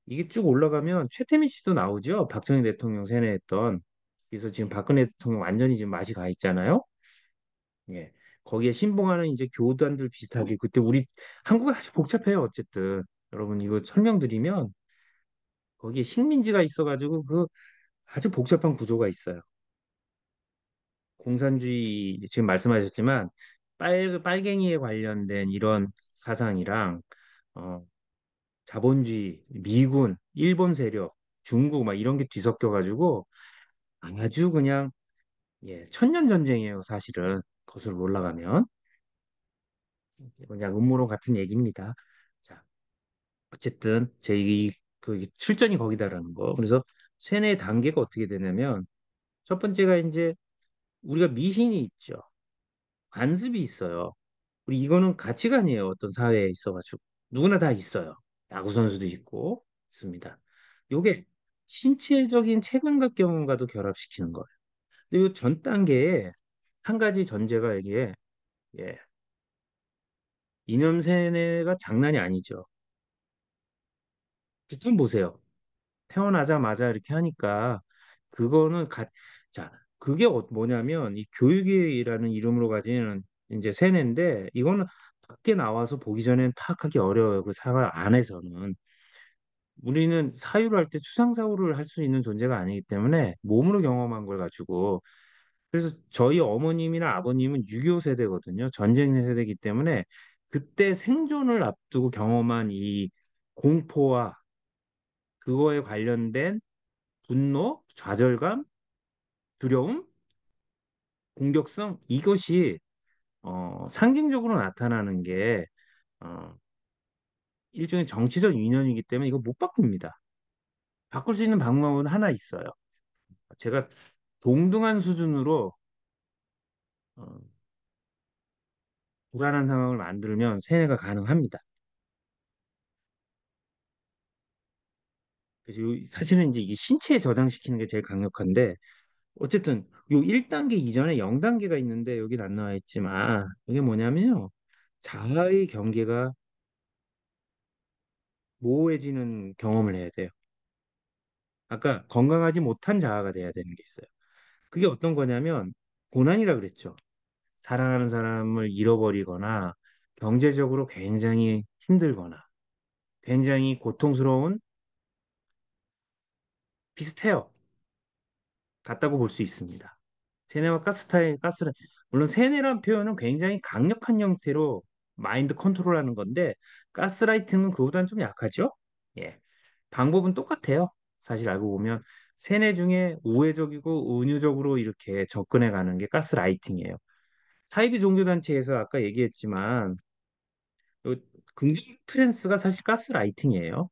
이게 쭉 올라가면 최태민 씨도 나오죠. 박정희 대통령 세뇌했던. 그래서 지금 박근혜 대통령 완전히 지금 맛이 가 있잖아요. 예. 거기에 신봉하는 이제 교단들 비슷하게 그때 우리 한국은 아주 복잡해요. 어쨌든 여러분 이거 설명드리면 거기에 식민지가 있어가지고 그 아주 복잡한 구조가 있어요. 공산주의 지금 말씀하셨지만 빨갱이에 관련된 이런 사상이랑 어, 자본주의, 미군, 일본 세력 중국 막 이런 게 뒤섞여가지고 아주 그냥 천년 전쟁이에요, 사실은. 거슬러 올라가면 그냥 음모론 같은 얘기입니다. 자, 어쨌든 그 출전이 거기다라는 거. 그래서 세뇌 단계가 어떻게 되냐면 첫 번째가 이제 우리가 미신이 있죠. 관습이 있어요. 우리 이거는 가치관이에요. 어떤 사회에 있어가지고 누구나 다 있어요. 야구 선수도 있고 있습니다. 요게 신체적인 체감각 경험과도 결합시키는 거예요. 근데 이 전 단계에 한 가지 전제가 여기에 예, 이념 세뇌가 장난이 아니죠. 북한 보세요. 태어나자마자 이렇게 하니까 그거는 자, 그게 뭐냐면 이 교육이라는 이름으로 가진 이제 세뇌인데 이거는 밖에 나와서 보기 전엔 파악하기 어려워요. 그 사회 안에서는. 우리는 사유를 할 때 추상사고를 할 수 있는 존재가 아니기 때문에 몸으로 경험한 걸 가지고 그래서 저희 어머님이나 아버님은 6.25 세대거든요. 전쟁 세대이기 때문에 그때 생존을 앞두고 경험한 이 공포와 그거에 관련된 분노, 좌절감, 두려움, 공격성 이것이 상징적으로 나타나는 게 어, 일종의 정치적 이념이기 때문에 이거 못 바꿉니다. 바꿀 수 있는 방법은 하나 있어요. 제가 동등한 수준으로 어, 불안한 상황을 만들면 세뇌가 가능합니다. 그래서 사실은 이제 이게 신체에 저장시키는 게 제일 강력한데 어쨌든 요 1단계 이전에 0단계가 있는데 여긴 안 나와 있지만 이게 뭐냐면요. 자아의 경계가 모호해지는 경험을 해야 돼요. 아까 건강하지 못한 자아가 돼야 되는 게 있어요. 그게 어떤 거냐면 고난이라 그랬죠. 사랑하는 사람을 잃어버리거나 경제적으로 굉장히 힘들거나 굉장히 고통스러운 비슷해요. 같다고 볼 수 있습니다. 세뇌와 가스는 물론 세뇌란 표현은 굉장히 강력한 형태로 마인드 컨트롤하는 건데 가스라이팅은 그보다는 좀 약하죠. 예, 방법은 똑같아요. 사실 알고 보면 세뇌 중에 우회적이고 은유적으로 이렇게 접근해 가는 게 가스라이팅이에요. 사이비 종교단체에서 아까 얘기했지만 요 긍정 트랜스가 사실 가스라이팅이에요.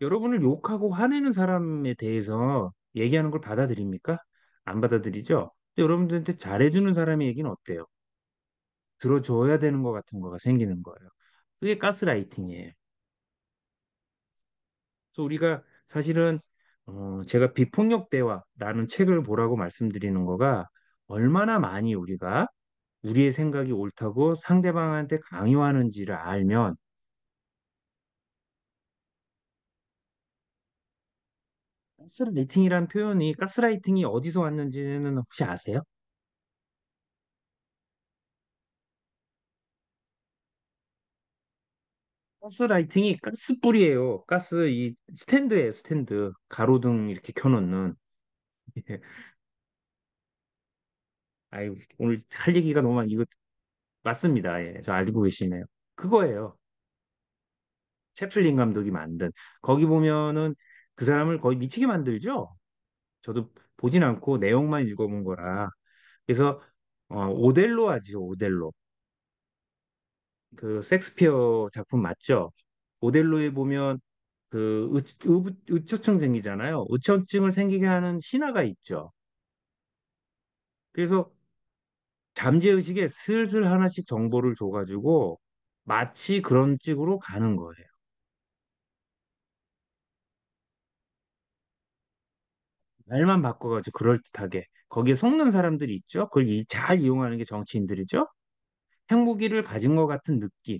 여러분을 욕하고 화내는 사람에 대해서 얘기하는 걸 받아들입니까? 안 받아들이죠? 근데 여러분들한테 잘해주는 사람의 얘기는 어때요? 들어줘야 되는 것 같은 거가 생기는 거예요. 그게 가스라이팅이에요. 그래서 우리가 사실은 제가 비폭력 대화라는 책을 보라고 말씀드리는 거가 얼마나 많이 우리가 우리의 생각이 옳다고 상대방한테 강요하는지를 알면 가스라이팅이란 표현이 가스라이팅이 어디서 왔는지는 혹시 아세요? 가스라이팅이 가스불이에요. 가스 이 스탠드예요, 스탠드. 가로등 이렇게 켜놓는. 예. 아유, 오늘 할 얘기가 너무 많이 이거 맞습니다. 예, 저 알고 계시네요. 그거예요. 채플린 감독이 만든. 거기 보면은 그 사람을 거의 미치게 만들죠. 저도 보진 않고 내용만 읽어본 거라. 그래서 오델로 하죠, 오델로. 그 섹스피어 작품 맞죠? 오델로에 보면 그 의처증 생기잖아요. 의처증을 생기게 하는 신화가 있죠. 그래서 잠재의식에 슬슬 하나씩 정보를 줘가지고 마치 그런 쪽으로 가는 거예요. 말만 바꿔가지고 그럴듯하게. 거기에 속는 사람들이 있죠. 그걸 잘 이용하는 게 정치인들이죠. 핵무기를 가진 것 같은 느낌.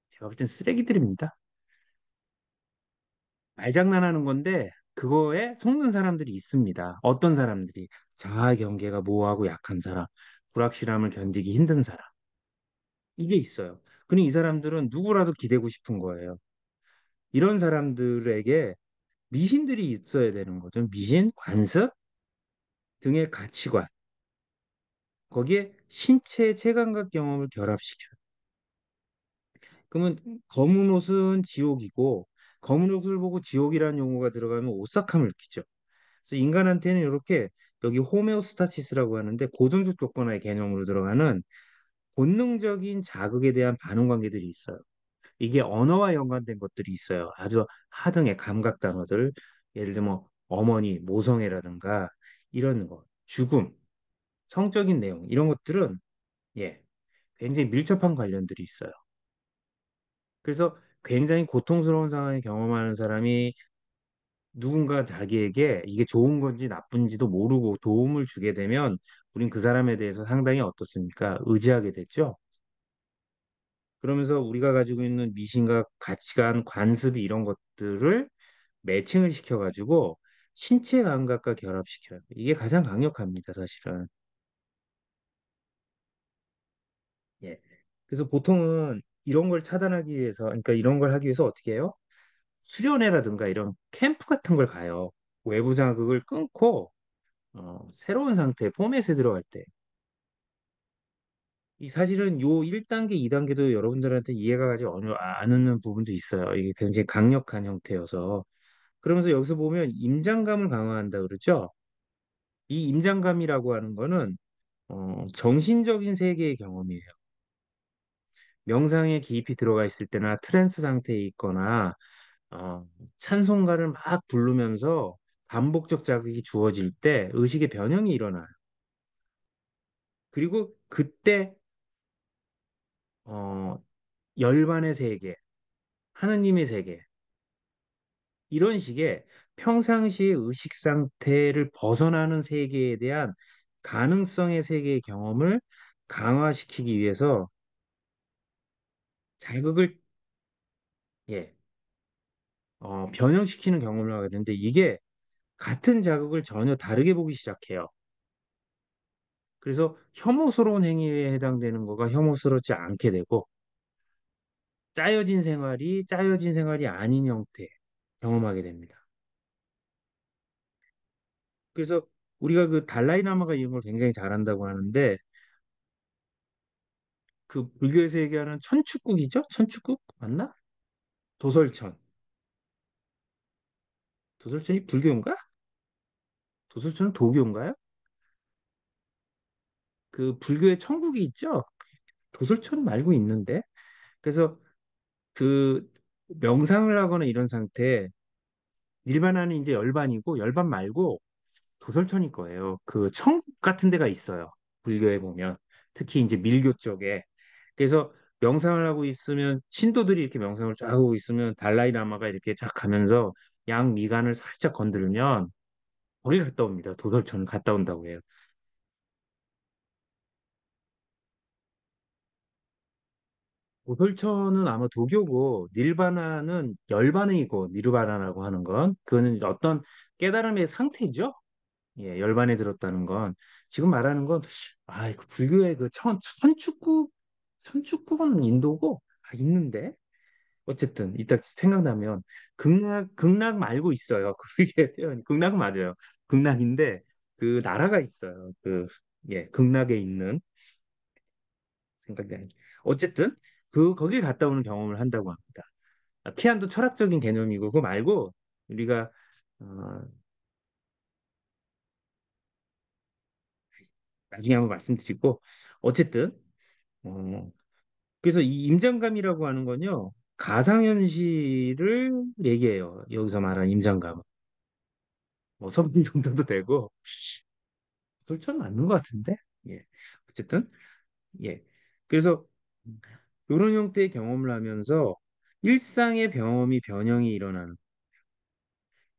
제가 볼 땐 쓰레기들입니다. 말장난하는 건데 그거에 속는 사람들이 있습니다. 어떤 사람들이 자아 경계가 모호하고 약한 사람, 불확실함을 견디기 힘든 사람. 이게 있어요. 근데 이 사람들은 누구라도 기대고 싶은 거예요. 이런 사람들에게 미신들이 있어야 되는 거죠. 미신, 관습 등의 가치관. 거기에 신체 체감각 경험을 결합시켜요. 그러면 검은 옷은 지옥이고 검은 옷을 보고 지옥이라는 용어가 들어가면 오싹함을 끼죠. 그래서 인간한테는 이렇게 여기 호메오스타시스라고 하는데 고정적 조건화의 개념으로 들어가는 본능적인 자극에 대한 반응 관계들이 있어요. 이게 언어와 연관된 것들이 있어요. 아주 하등의 감각 단어들, 예를 들면 어머니, 모성애라든가 이런 거, 죽음, 성적인 내용 이런 것들은 예, 굉장히 밀접한 관련들이 있어요. 그래서 굉장히 고통스러운 상황을 경험하는 사람이 누군가 자기에게 이게 좋은 건지 나쁜지도 모르고 도움을 주게 되면 우린 그 사람에 대해서 상당히 어떻습니까? 의지하게 되죠. 그러면서 우리가 가지고 있는 미신과 가치관, 관습이 이런 것들을 매칭을 시켜가지고 신체 감각과 결합시켜요. 이게 가장 강력합니다, 사실은. 예. 그래서 보통은 이런 걸 차단하기 위해서, 그러니까 이런 걸 하기 위해서 어떻게 해요? 수련회라든가 이런 캠프 같은 걸 가요. 외부 자극을 끊고 새로운 상태, 포맷에 들어갈 때. 이 사실은 요 1단계, 2단계도 여러분들한테 이해가 가지 않는 부분도 있어요. 이게 굉장히 강력한 형태여서. 그러면서 여기서 보면 임장감을 강화한다 그러죠. 이 임장감이라고 하는 거는 정신적인 세계의 경험이에요. 명상에 깊이 들어가 있을 때나 트랜스 상태에 있거나 어, 찬송가를 막 부르면서 반복적 자극이 주어질 때 의식의 변형이 일어나요. 그리고 그때 어, 열반의 세계, 하느님의 세계 이런 식의 평상시의 의식 상태를 벗어나는 세계에 대한 가능성의 세계의 경험을 강화시키기 위해서 자극을 예, 변형시키는 경험을 하게 되는데 이게 같은 자극을 전혀 다르게 보기 시작해요. 그래서 혐오스러운 행위에 해당되는 거가 혐오스럽지 않게 되고 짜여진 생활이 아닌 형태 경험하게 됩니다. 그래서 우리가 그 달라이 라마가 이런 걸 굉장히 잘한다고 하는데 그 불교에서 얘기하는 천축국이죠? 천축국 맞나? 도설천. 도설천이 불교인가? 도설천은 도교인가요? 그 불교의 천국이 있죠? 도설천 말고 있는데. 그래서 그 명상을 하거나 이런 상태 일반화는 이제 열반이고 열반 말고 도설천일 거예요. 그 천국 같은 데가 있어요. 불교에 보면 특히 이제 밀교 쪽에. 그래서 명상을 하고 있으면 신도들이 이렇게 명상을 쫙 하고 있으면 달라이 라마가 이렇게 쫙 가면서 양 미간을 살짝 건드리면 거기 갔다 옵니다. 도설천을 갔다 온다고 해요. 도설천은 아마 도교고 닐바나는 열반이고 니르바나라고 하는 건 그거는 어떤 깨달음의 상태죠. 예, 열반에 들었다는 건 지금 말하는 건 그 불교의 그 천축국은 인도고 있는데 어쨌든 이따 생각나면 극락 말고 있어요. 그게 표현 극락은 맞아요. 극락인데 그 나라가 있어요. 그 예, 극락에 있는 생각이 나요. 어쨌든 그 거길 갔다 오는 경험을 한다고 합니다. 피안도 철학적인 개념이고 그거 말고 우리가 어, 나중에 한번 말씀드리고 어쨌든 어, 그래서 이 임장감이라고 하는 건요, 가상현실을 얘기해요. 여기서 말하는 임장감은. 뭐 선분 정도도 되고, 솔직히 맞는 것 같은데? 예. 어쨌든, 예. 그래서 이런 형태의 경험을 하면서 일상의 경험이 변형이 일어나는,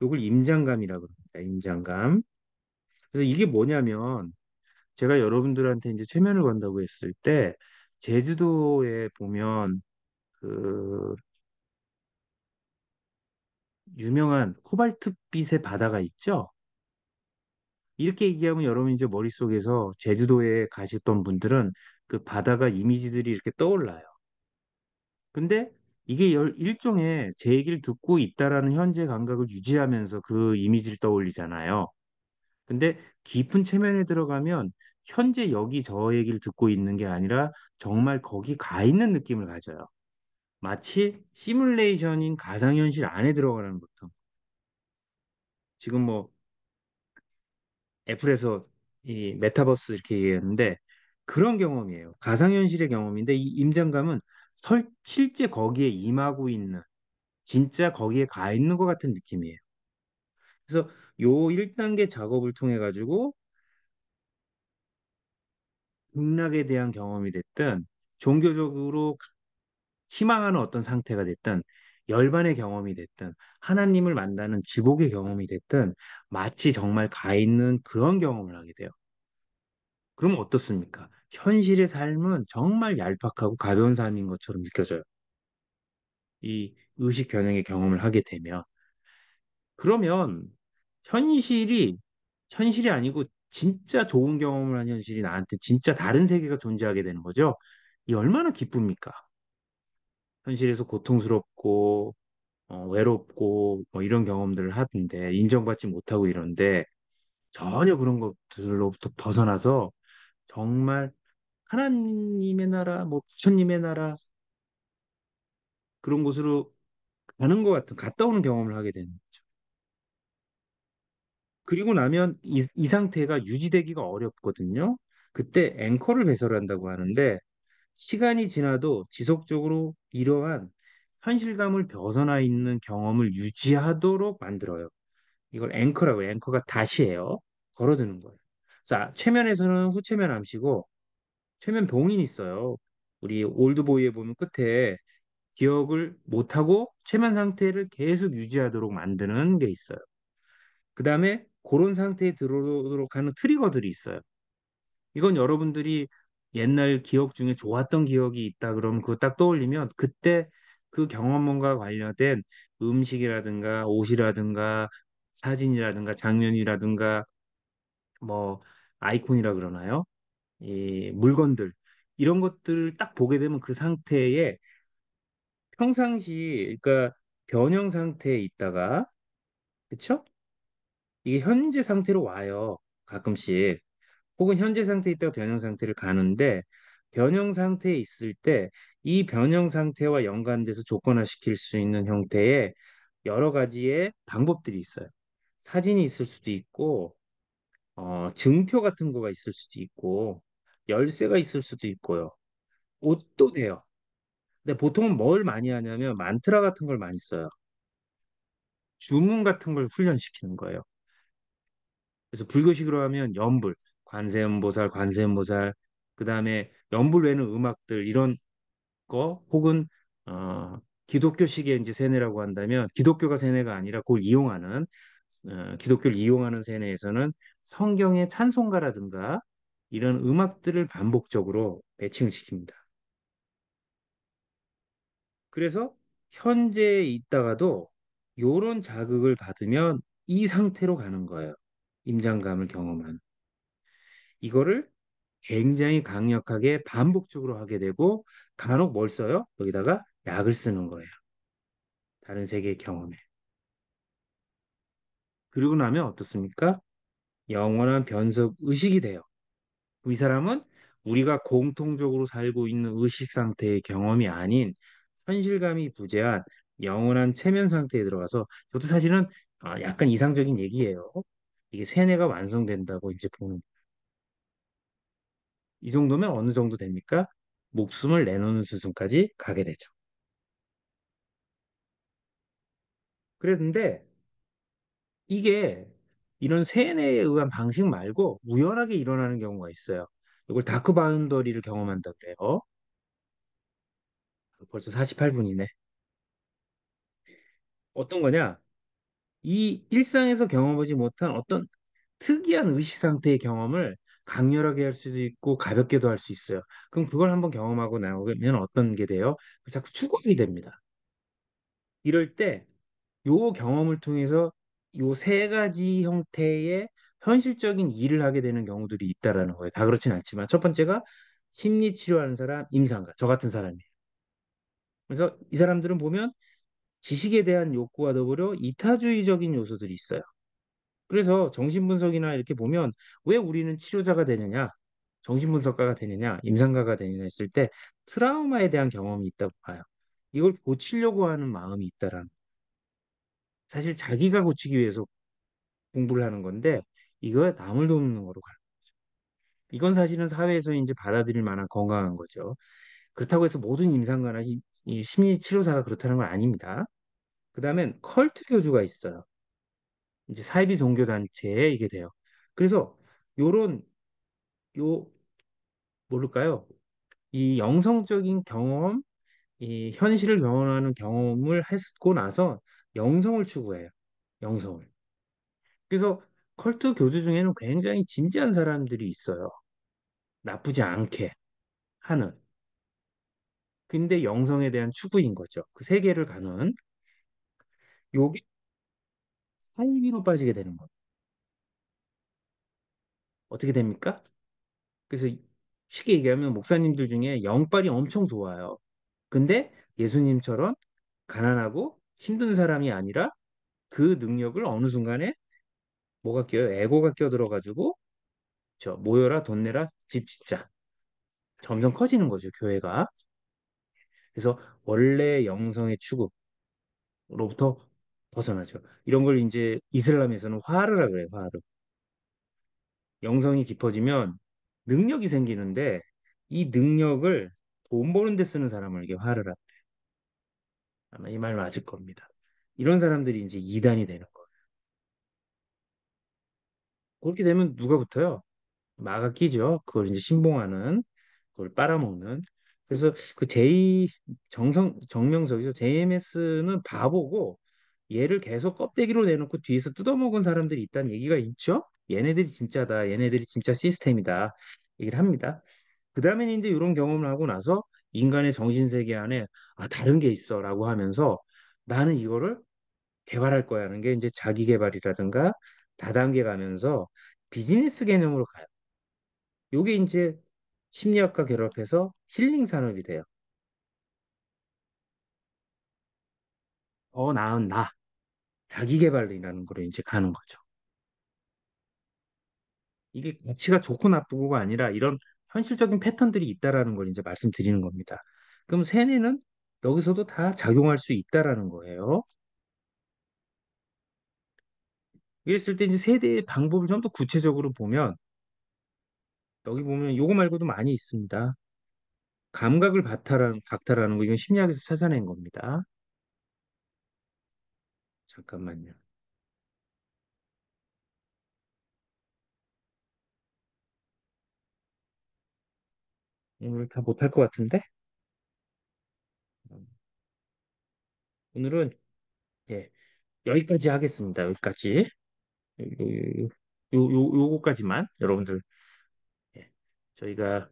이걸 임장감이라고 합니다. 임장감. 그래서 이게 뭐냐면, 제가 여러분들한테 이제 최면을 건다고 했을 때, 제주도에 보면 그 유명한 코발트빛의 바다가 있죠? 이렇게 얘기하면 여러분 이제 머릿속에서 제주도에 가셨던 분들은 그 바다가 이미지들이 이렇게 떠올라요. 근데 이게 일종의 제 얘기를 듣고 있다라는 현재 감각을 유지하면서 그 이미지를 떠올리잖아요. 근데 깊은 체면에 들어가면 현재 여기 저 얘기를 듣고 있는 게 아니라 정말 거기 가 있는 느낌을 가져요. 마치 시뮬레이션인 가상현실 안에 들어가는 것처럼. 지금 뭐 애플에서 이 메타버스 이렇게 얘기했는데 그런 경험이에요. 가상현실의 경험인데 이 임장감은 실제 거기에 임하고 있는 진짜 거기에 가 있는 것 같은 느낌이에요. 그래서 요 1단계 작업을 통해 가지고 극락에 대한 경험이 됐든 종교적으로 희망하는 어떤 상태가 됐든 열반의 경험이 됐든 하나님을 만나는 지복의 경험이 됐든 마치 정말 가 있는 그런 경험을 하게 돼요. 그럼 어떻습니까? 현실의 삶은 정말 얄팍하고 가벼운 삶인 것처럼 느껴져요. 이 의식 변형의 경험을 하게 되면. 그러면 현실이 현실이 아니고 진짜 좋은 경험을 한 현실이 나한테 진짜 다른 세계가 존재하게 되는 거죠. 이 얼마나 기쁩니까? 현실에서 고통스럽고 외롭고 뭐 이런 경험들을 하던데 인정받지 못하고 이런데 전혀 그런 것들로부터 벗어나서 정말 하나님의 나라, 뭐 부처님의 나라 그런 곳으로 가는 것 같은 갔다 오는 경험을 하게 되는 거죠. 그리고 나면 이 상태가 유지되기가 어렵거든요. 그때 앵커를 배설한다고 하는데 시간이 지나도 지속적으로 이러한 현실감을 벗어나 있는 경험을 유지하도록 만들어요. 이걸 앵커라고 해요. 앵커가 다시예요. 걸어두는 거예요. 자, 최면에서는 후최면 암시고 최면 봉인이 있어요. 우리 올드보이에 보면 끝에 기억을 못하고 최면 상태를 계속 유지하도록 만드는 게 있어요. 그 다음에 그런 상태에 들어오도록 하는 트리거들이 있어요. 이건 여러분들이 옛날 기억 중에 좋았던 기억이 있다 그러면 그거 딱 떠올리면 그때 그 경험과 관련된 음식이라든가 옷이라든가 사진이라든가 장면이라든가 뭐 아이콘이라 그러나요? 이 물건들 이런 것들을 딱 보게 되면 그 상태에 평상시 그러니까 변형 상태에 있다가 그쵸? 이게 현재 상태로 와요. 가끔씩. 혹은 현재 상태에 있다가 변형 상태를 가는데 변형 상태에 있을 때 이 변형 상태와 연관돼서 조건화시킬 수 있는 형태의 여러 가지의 방법들이 있어요. 사진이 있을 수도 있고 증표 같은 거가 있을 수도 있고 열쇠가 있을 수도 있고요. 옷도 돼요. 근데 보통은 뭘 많이 하냐면 만트라 같은 걸 많이 써요. 주문 같은 걸 훈련시키는 거예요. 그래서 불교식으로 하면 연불, 관세음보살, 관세음보살, 그다음에 연불 외에는 음악들 이런 거 혹은 기독교식의 이제 세뇌라고 한다면 기독교가 세뇌가 아니라 그걸 이용하는 기독교를 이용하는 세뇌에서는 성경의 찬송가라든가 이런 음악들을 반복적으로 매칭을 시킵니다. 그래서 현재에 있다가도 요런 자극을 받으면 이 상태로 가는 거예요. 임장감을 경험한. 이거를 굉장히 강력하게 반복적으로 하게 되고 간혹 뭘 써요? 여기다가 약을 쓰는 거예요. 다른 세계의 경험에. 그리고 나면 어떻습니까? 영원한 변석 의식이 돼요. 이 사람은 우리가 공통적으로 살고 있는 의식 상태의 경험이 아닌 현실감이 부재한 영원한 체면 상태에 들어가서 이것도 사실은 약간 이상적인 얘기예요. 이게 세뇌가 완성된다고 이제 보는 이 정도면 어느 정도 됩니까? 목숨을 내놓는 수준까지 가게 되죠. 그랬는데 이게 이런 세뇌에 의한 방식 말고 우연하게 일어나는 경우가 있어요. 이걸 다크 바운더리를 경험한다 그래요. 벌써 48분이네. 어떤 거냐? 이 일상에서 경험하지 못한 어떤 특이한 의식 상태의 경험을 강렬하게 할 수도 있고 가볍게도 할 수 있어요. 그럼 그걸 한번 경험하고 나오면 어떤 게 돼요? 자꾸 추구하게 됩니다. 이럴 때 요 경험을 통해서 요 세 가지 형태의 현실적인 일을 하게 되는 경우들이 있다라는 거예요. 다 그렇진 않지만 첫 번째가 심리 치료하는 사람, 임상가, 저 같은 사람이에요. 그래서 이 사람들은 보면 지식에 대한 욕구와 더불어 이타주의적인 요소들이 있어요. 그래서 정신분석이나 이렇게 보면 왜 우리는 치료자가 되느냐, 정신분석가가 되느냐, 임상가가 되느냐 했을 때 트라우마에 대한 경험이 있다고 봐요. 이걸 고치려고 하는 마음이 있다라는. 사실 자기가 고치기 위해서 공부를 하는 건데 이거 남을 돕는 거로 가는. 이건 사실은 사회에서 이제 받아들일 만한 건강한 거죠. 그렇다고 해서 모든 임상가나 이 심리 치료사가 그렇다는 건 아닙니다. 그다음엔 컬트 교주가 있어요. 이제 사이비 종교 단체에 이게 돼요. 그래서 요런 요 모를까요? 이 영성적인 경험, 이 현실을 경험하는 경험을 했고 나서 영성을 추구해요. 영성을. 그래서 컬트 교주 중에는 굉장히 진지한 사람들이 있어요. 나쁘지 않게 하는. 근데 영성에 대한 추구인 거죠. 그 세계를 가는 요게 사이비로 빠지게 되는 거예요. 어떻게 됩니까? 그래서 쉽게 얘기하면 목사님들 중에 영빨이 엄청 좋아요. 근데 예수님처럼 가난하고 힘든 사람이 아니라 그 능력을 어느 순간에 뭐가 껴요? 에고가 껴들어가지고 저 모여라 돈 내라 집 짓자 점점 커지는 거죠 교회가. 그래서 원래 영성의 추구로부터 벗어나죠. 이런 걸 이제 이슬람에서는 화르라 그래요. 화르. 영성이 깊어지면 능력이 생기는데 이 능력을 돈 버는 데 쓰는 사람을 이게 화르라. 아마 이 말 맞을 겁니다. 이런 사람들이 이제 이단이 되는 거예요. 그렇게 되면 누가 붙어요? 마가 끼죠. 그걸 이제 신봉하는, 그걸 빨아먹는. 그래서 그 정명석이죠. JMS는 바보고 얘를 계속 껍데기로 내놓고 뒤에서 뜯어먹은 사람들이 있다는 얘기가 있죠. 얘네들이 진짜다. 얘네들이 진짜 시스템이다. 얘기를 합니다. 그 다음에 이제 이런 경험을 하고 나서 인간의 정신세계 안에 다른 게 있어라고 하면서 나는 이거를 개발할 거야 하는 게 이제 자기 개발이라든가 다단계 가면서 비즈니스 개념으로 가요. 요게 이제 심리학과 결합해서 힐링 산업이 돼요. 더 나은 나, 자기 개발이라는 거로 이제 가는 거죠. 이게 가치가 좋고 나쁘고가 아니라 이런 현실적인 패턴들이 있다라는 걸 이제 말씀드리는 겁니다. 그럼 세뇌는 여기서도 다 작용할 수 있다라는 거예요. 이랬을 때 이제 세대의 방법을 좀 더 구체적으로 보면 여기 보면 요거 말고도 많이 있습니다. 감각을 박탈하는 거 이건 심리학에서 찾아낸 겁니다. 잠깐만요. 오늘 다 못할 것 같은데 오늘은 예 여기까지 하겠습니다. 여기까지 요거까지만 여러분들 예, 저희가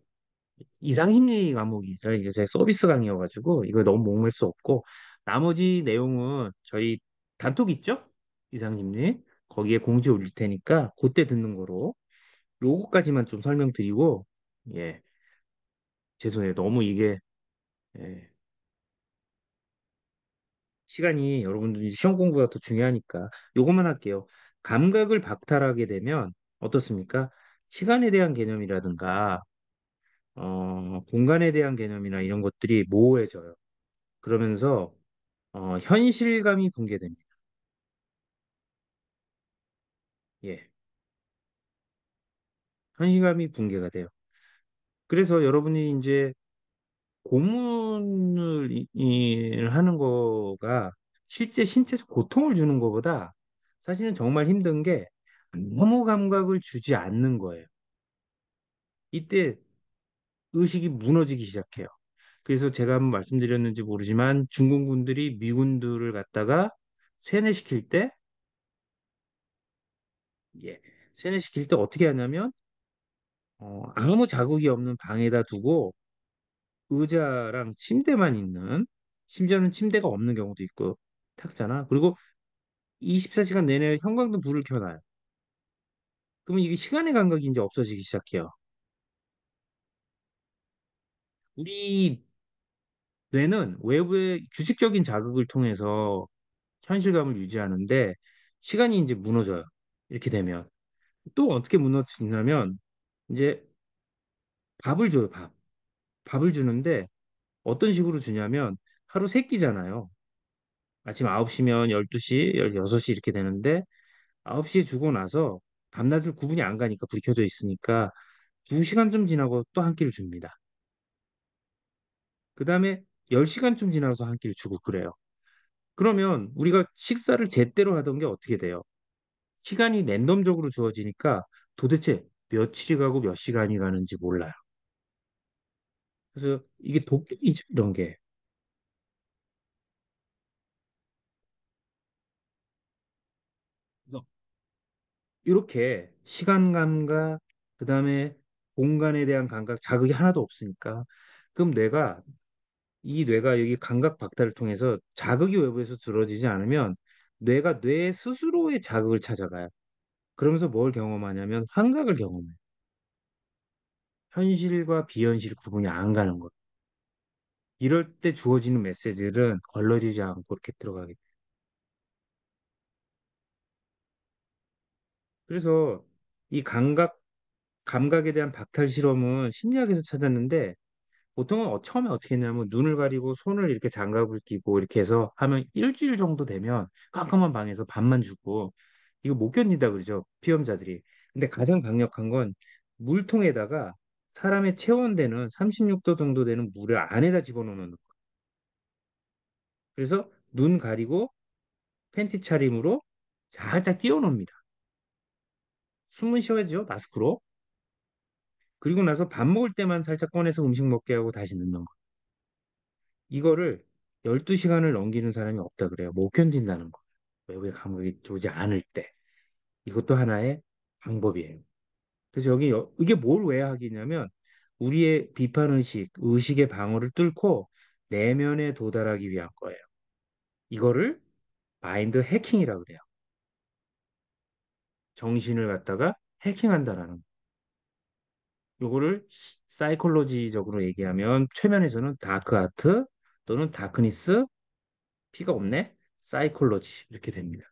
이상심리 과목이죠. 이게 제 서비스 강의여가지고 이거 너무 목맬 수 없고 나머지 내용은 저희 단톡 있죠? 이상심리 거기에 공지 올릴 테니까 그때 듣는 거로 요거까지만 좀 설명드리고 예 죄송해요. 너무 이게 예, 시간이 여러분들 이제 시험 공부가 더 중요하니까 요것만 할게요. 감각을 박탈하게 되면 어떻습니까? 시간에 대한 개념이라든가 공간에 대한 개념이나 이런 것들이 모호해져요. 그러면서 현실감이 붕괴됩니다. 예, 현실감이 붕괴가 돼요. 그래서 여러분이 이제 고문을 하는 거가 실제 신체적 고통을 주는 것보다 사실은 정말 힘든 게 너무 감각을 주지 않는 거예요. 이때 의식이 무너지기 시작해요. 그래서 제가 한번 말씀드렸는지 모르지만 중공군들이 미군들을 갖다가 세뇌시킬 때, 예, 세뇌시킬 때 어떻게 하냐면 아무 자국이 없는 방에다 두고 의자랑 침대만 있는, 심지어는 침대가 없는 경우도 있고 탁자나 그리고 24시간 내내 형광등 불을 켜놔요. 그러면 이게 시간의 감각이 이제 없어지기 시작해요. 우리 뇌는 외부의 규칙적인 자극을 통해서 현실감을 유지하는데 시간이 이제 무너져요. 이렇게 되면 또 어떻게 무너지냐면 이제 밥을 줘요. 밥을 주는데 어떤 식으로 주냐면 하루 세 끼잖아요. 아침 9시면 12시, 6시 이렇게 되는데 9시에 주고 나서 밤낮을 구분이 안 가니까 불이 켜져 있으니까 2시간쯤 지나고 또 한 끼를 줍니다. 그 다음에 10시간쯤 지나서 한 끼를 주고 그래요. 그러면 우리가 식사를 제때로 하던 게 어떻게 돼요? 시간이 랜덤적으로 주어지니까 도대체 며칠이 가고 몇 시간이 가는지 몰라요. 그래서 이게 도끼이죠, 이런 게. 그래서 이렇게 시간 감각, 그다음에 공간에 대한 감각, 자극이 하나도 없으니까 그럼 뇌가 여기 감각 박달을 통해서 자극이 외부에서 들어지지 않으면 뇌가 뇌 스스로의 자극을 찾아가요. 그러면서 뭘 경험하냐면 환각을 경험해요. 현실과 비현실 구분이 안 가는 거예요. 이럴 때 주어지는 메시지들은 걸러지지 않고 이렇게 들어가게 돼요. 그래서 이 감각에 대한 박탈 실험은 심리학에서 찾았는데 보통은 처음에 어떻게 했냐면 눈을 가리고 손을 이렇게 장갑을 끼고 이렇게 해서 하면 일주일 정도 되면 깜깜한 방에서 밥만 주고 이거 못 견딘다 그러죠. 피험자들이. 근데 가장 강력한 건 물통에다가 사람의 체온되는 36도 정도 되는 물을 안에다 집어넣는 거. 그래서 눈 가리고 팬티 차림으로 살짝 끼워 넣습니다. 숨은 쉬어야죠. 마스크로. 그리고 나서 밥 먹을 때만 살짝 꺼내서 음식 먹게 하고 다시 넣는 거. 이거를 12시간을 넘기는 사람이 없다 그래요. 못 견딘다는 거. 외부의 감각이 들어오지 않을 때. 이것도 하나의 방법이에요. 그래서 이게 뭘 왜 하기냐면 우리의 비판 의식, 의식의 방어를 뚫고 내면에 도달하기 위한 거예요. 이거를 마인드 해킹이라고 그래요. 정신을 갖다가 해킹한다라는 거. 요거를 사이콜로지적으로 얘기하면 최면에서는 다크 아트 또는 다크니스 피가 없네 사이콜로지 이렇게 됩니다.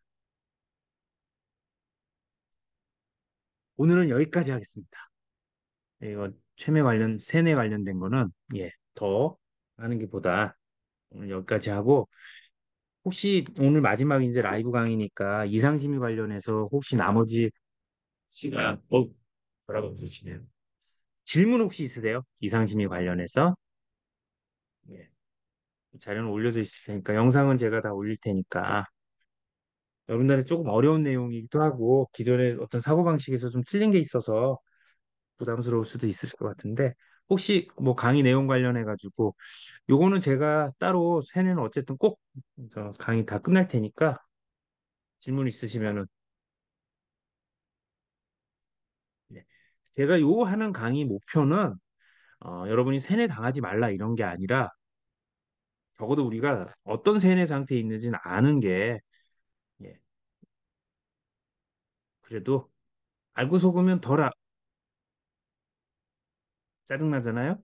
오늘은 여기까지 하겠습니다. 이거 세뇌 관련된 거는 더 하는 게 보다 오늘 여기까지 하고 혹시 오늘 마지막인데 라이브 강의니까 이상심리 관련해서 혹시 나머지 시간 뭐라고 주시네요. 질문 혹시 있으세요? 이상심리 관련해서 예, 자료는 올려져 있을 테니까 영상은 제가 다 올릴 테니까 여러분들한테 조금 어려운 내용이기도 하고 기존의 어떤 사고방식에서 좀 틀린 게 있어서 부담스러울 수도 있을 것 같은데 혹시 뭐 강의 내용 관련해 가지고 요거는 제가 따로 세뇌는 어쨌든 꼭저 강의 다 끝날 테니까 질문 있으시면은 네. 제가 요 하는 강의 목표는 여러분이 세뇌 당하지 말라 이런 게 아니라 적어도 우리가 어떤 세뇌 상태에 있는지는 아는 게 예, 그래도 알고 속으면 짜증나잖아요.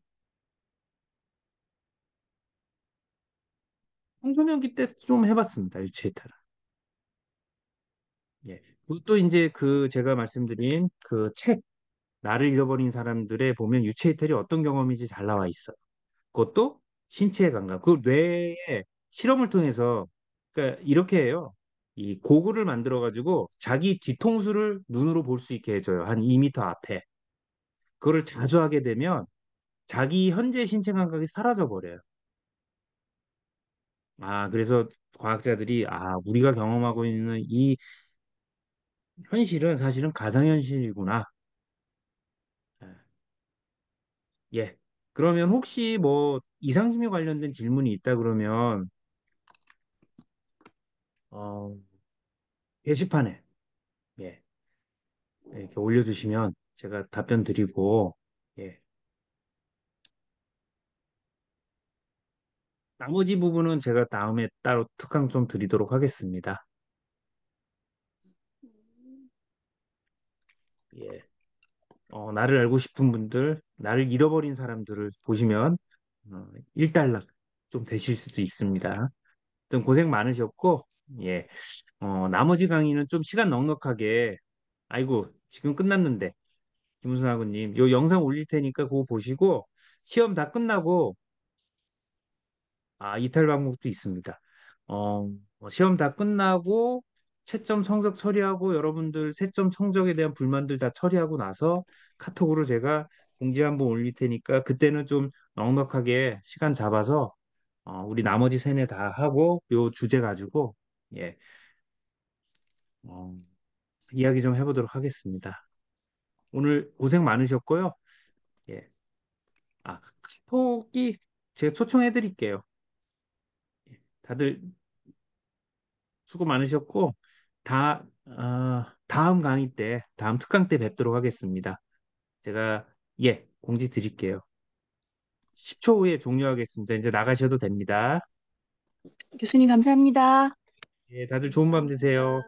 청소년기 때 좀 해봤습니다. 유체 이탈을. 예. 그것도 이제 그 제가 말씀드린 그 책 나를 잃어버린 사람들에 보면 유체 이탈이 어떤 경험인지 잘 나와 있어요. 그것도 신체의 감각, 그 뇌에 실험을 통해서 그러니까 이렇게 해요. 이 고글을 만들어 가지고 자기 뒤통수를 눈으로 볼 수 있게 해줘요. 한 2미터 앞에. 그거를 자주 하게 되면 자기 현재 신체 감각이 사라져 버려요. 그래서 과학자들이 우리가 경험하고 있는 이 현실은 사실은 가상현실이구나. 예. 그러면 혹시 뭐 이상심에 관련된 질문이 있다 그러면 어, 게시판에 예, 이렇게 올려주시면 제가 답변 드리고 예, 나머지 부분은 제가 다음에 따로 특강 좀 드리도록 하겠습니다. 예, 나를 알고 싶은 분들, 나를 잃어버린 사람들을 보시면 일단락 좀 되실 수도 있습니다. 좀 고생 많으셨고 예, 나머지 강의는 좀 시간 넉넉하게 아이고 지금 끝났는데 김우순 아구님, 요 영상 올릴 테니까 그거 보시고 시험 다 끝나고 이탈 방법도 있습니다. 시험 다 끝나고 채점 성적 처리하고 여러분들 채점 성적에 대한 불만들 다 처리하고 나서 카톡으로 제가 공지 한번 올릴 테니까 그때는 좀 넉넉하게 시간 잡아서 우리 나머지 세네 다 하고 요 주제 가지고 예, 어, 이야기 좀 해보도록 하겠습니다. 오늘 고생 많으셨고요. 예. 카톡이 제가 초청해 드릴게요. 다들 수고 많으셨고 다음 강의 때, 다음 특강 때 뵙도록 하겠습니다. 제가 공지 드릴게요. 10초 후에 종료하겠습니다. 이제 나가셔도 됩니다. 교수님 감사합니다. 예, 다들 좋은 밤 되세요.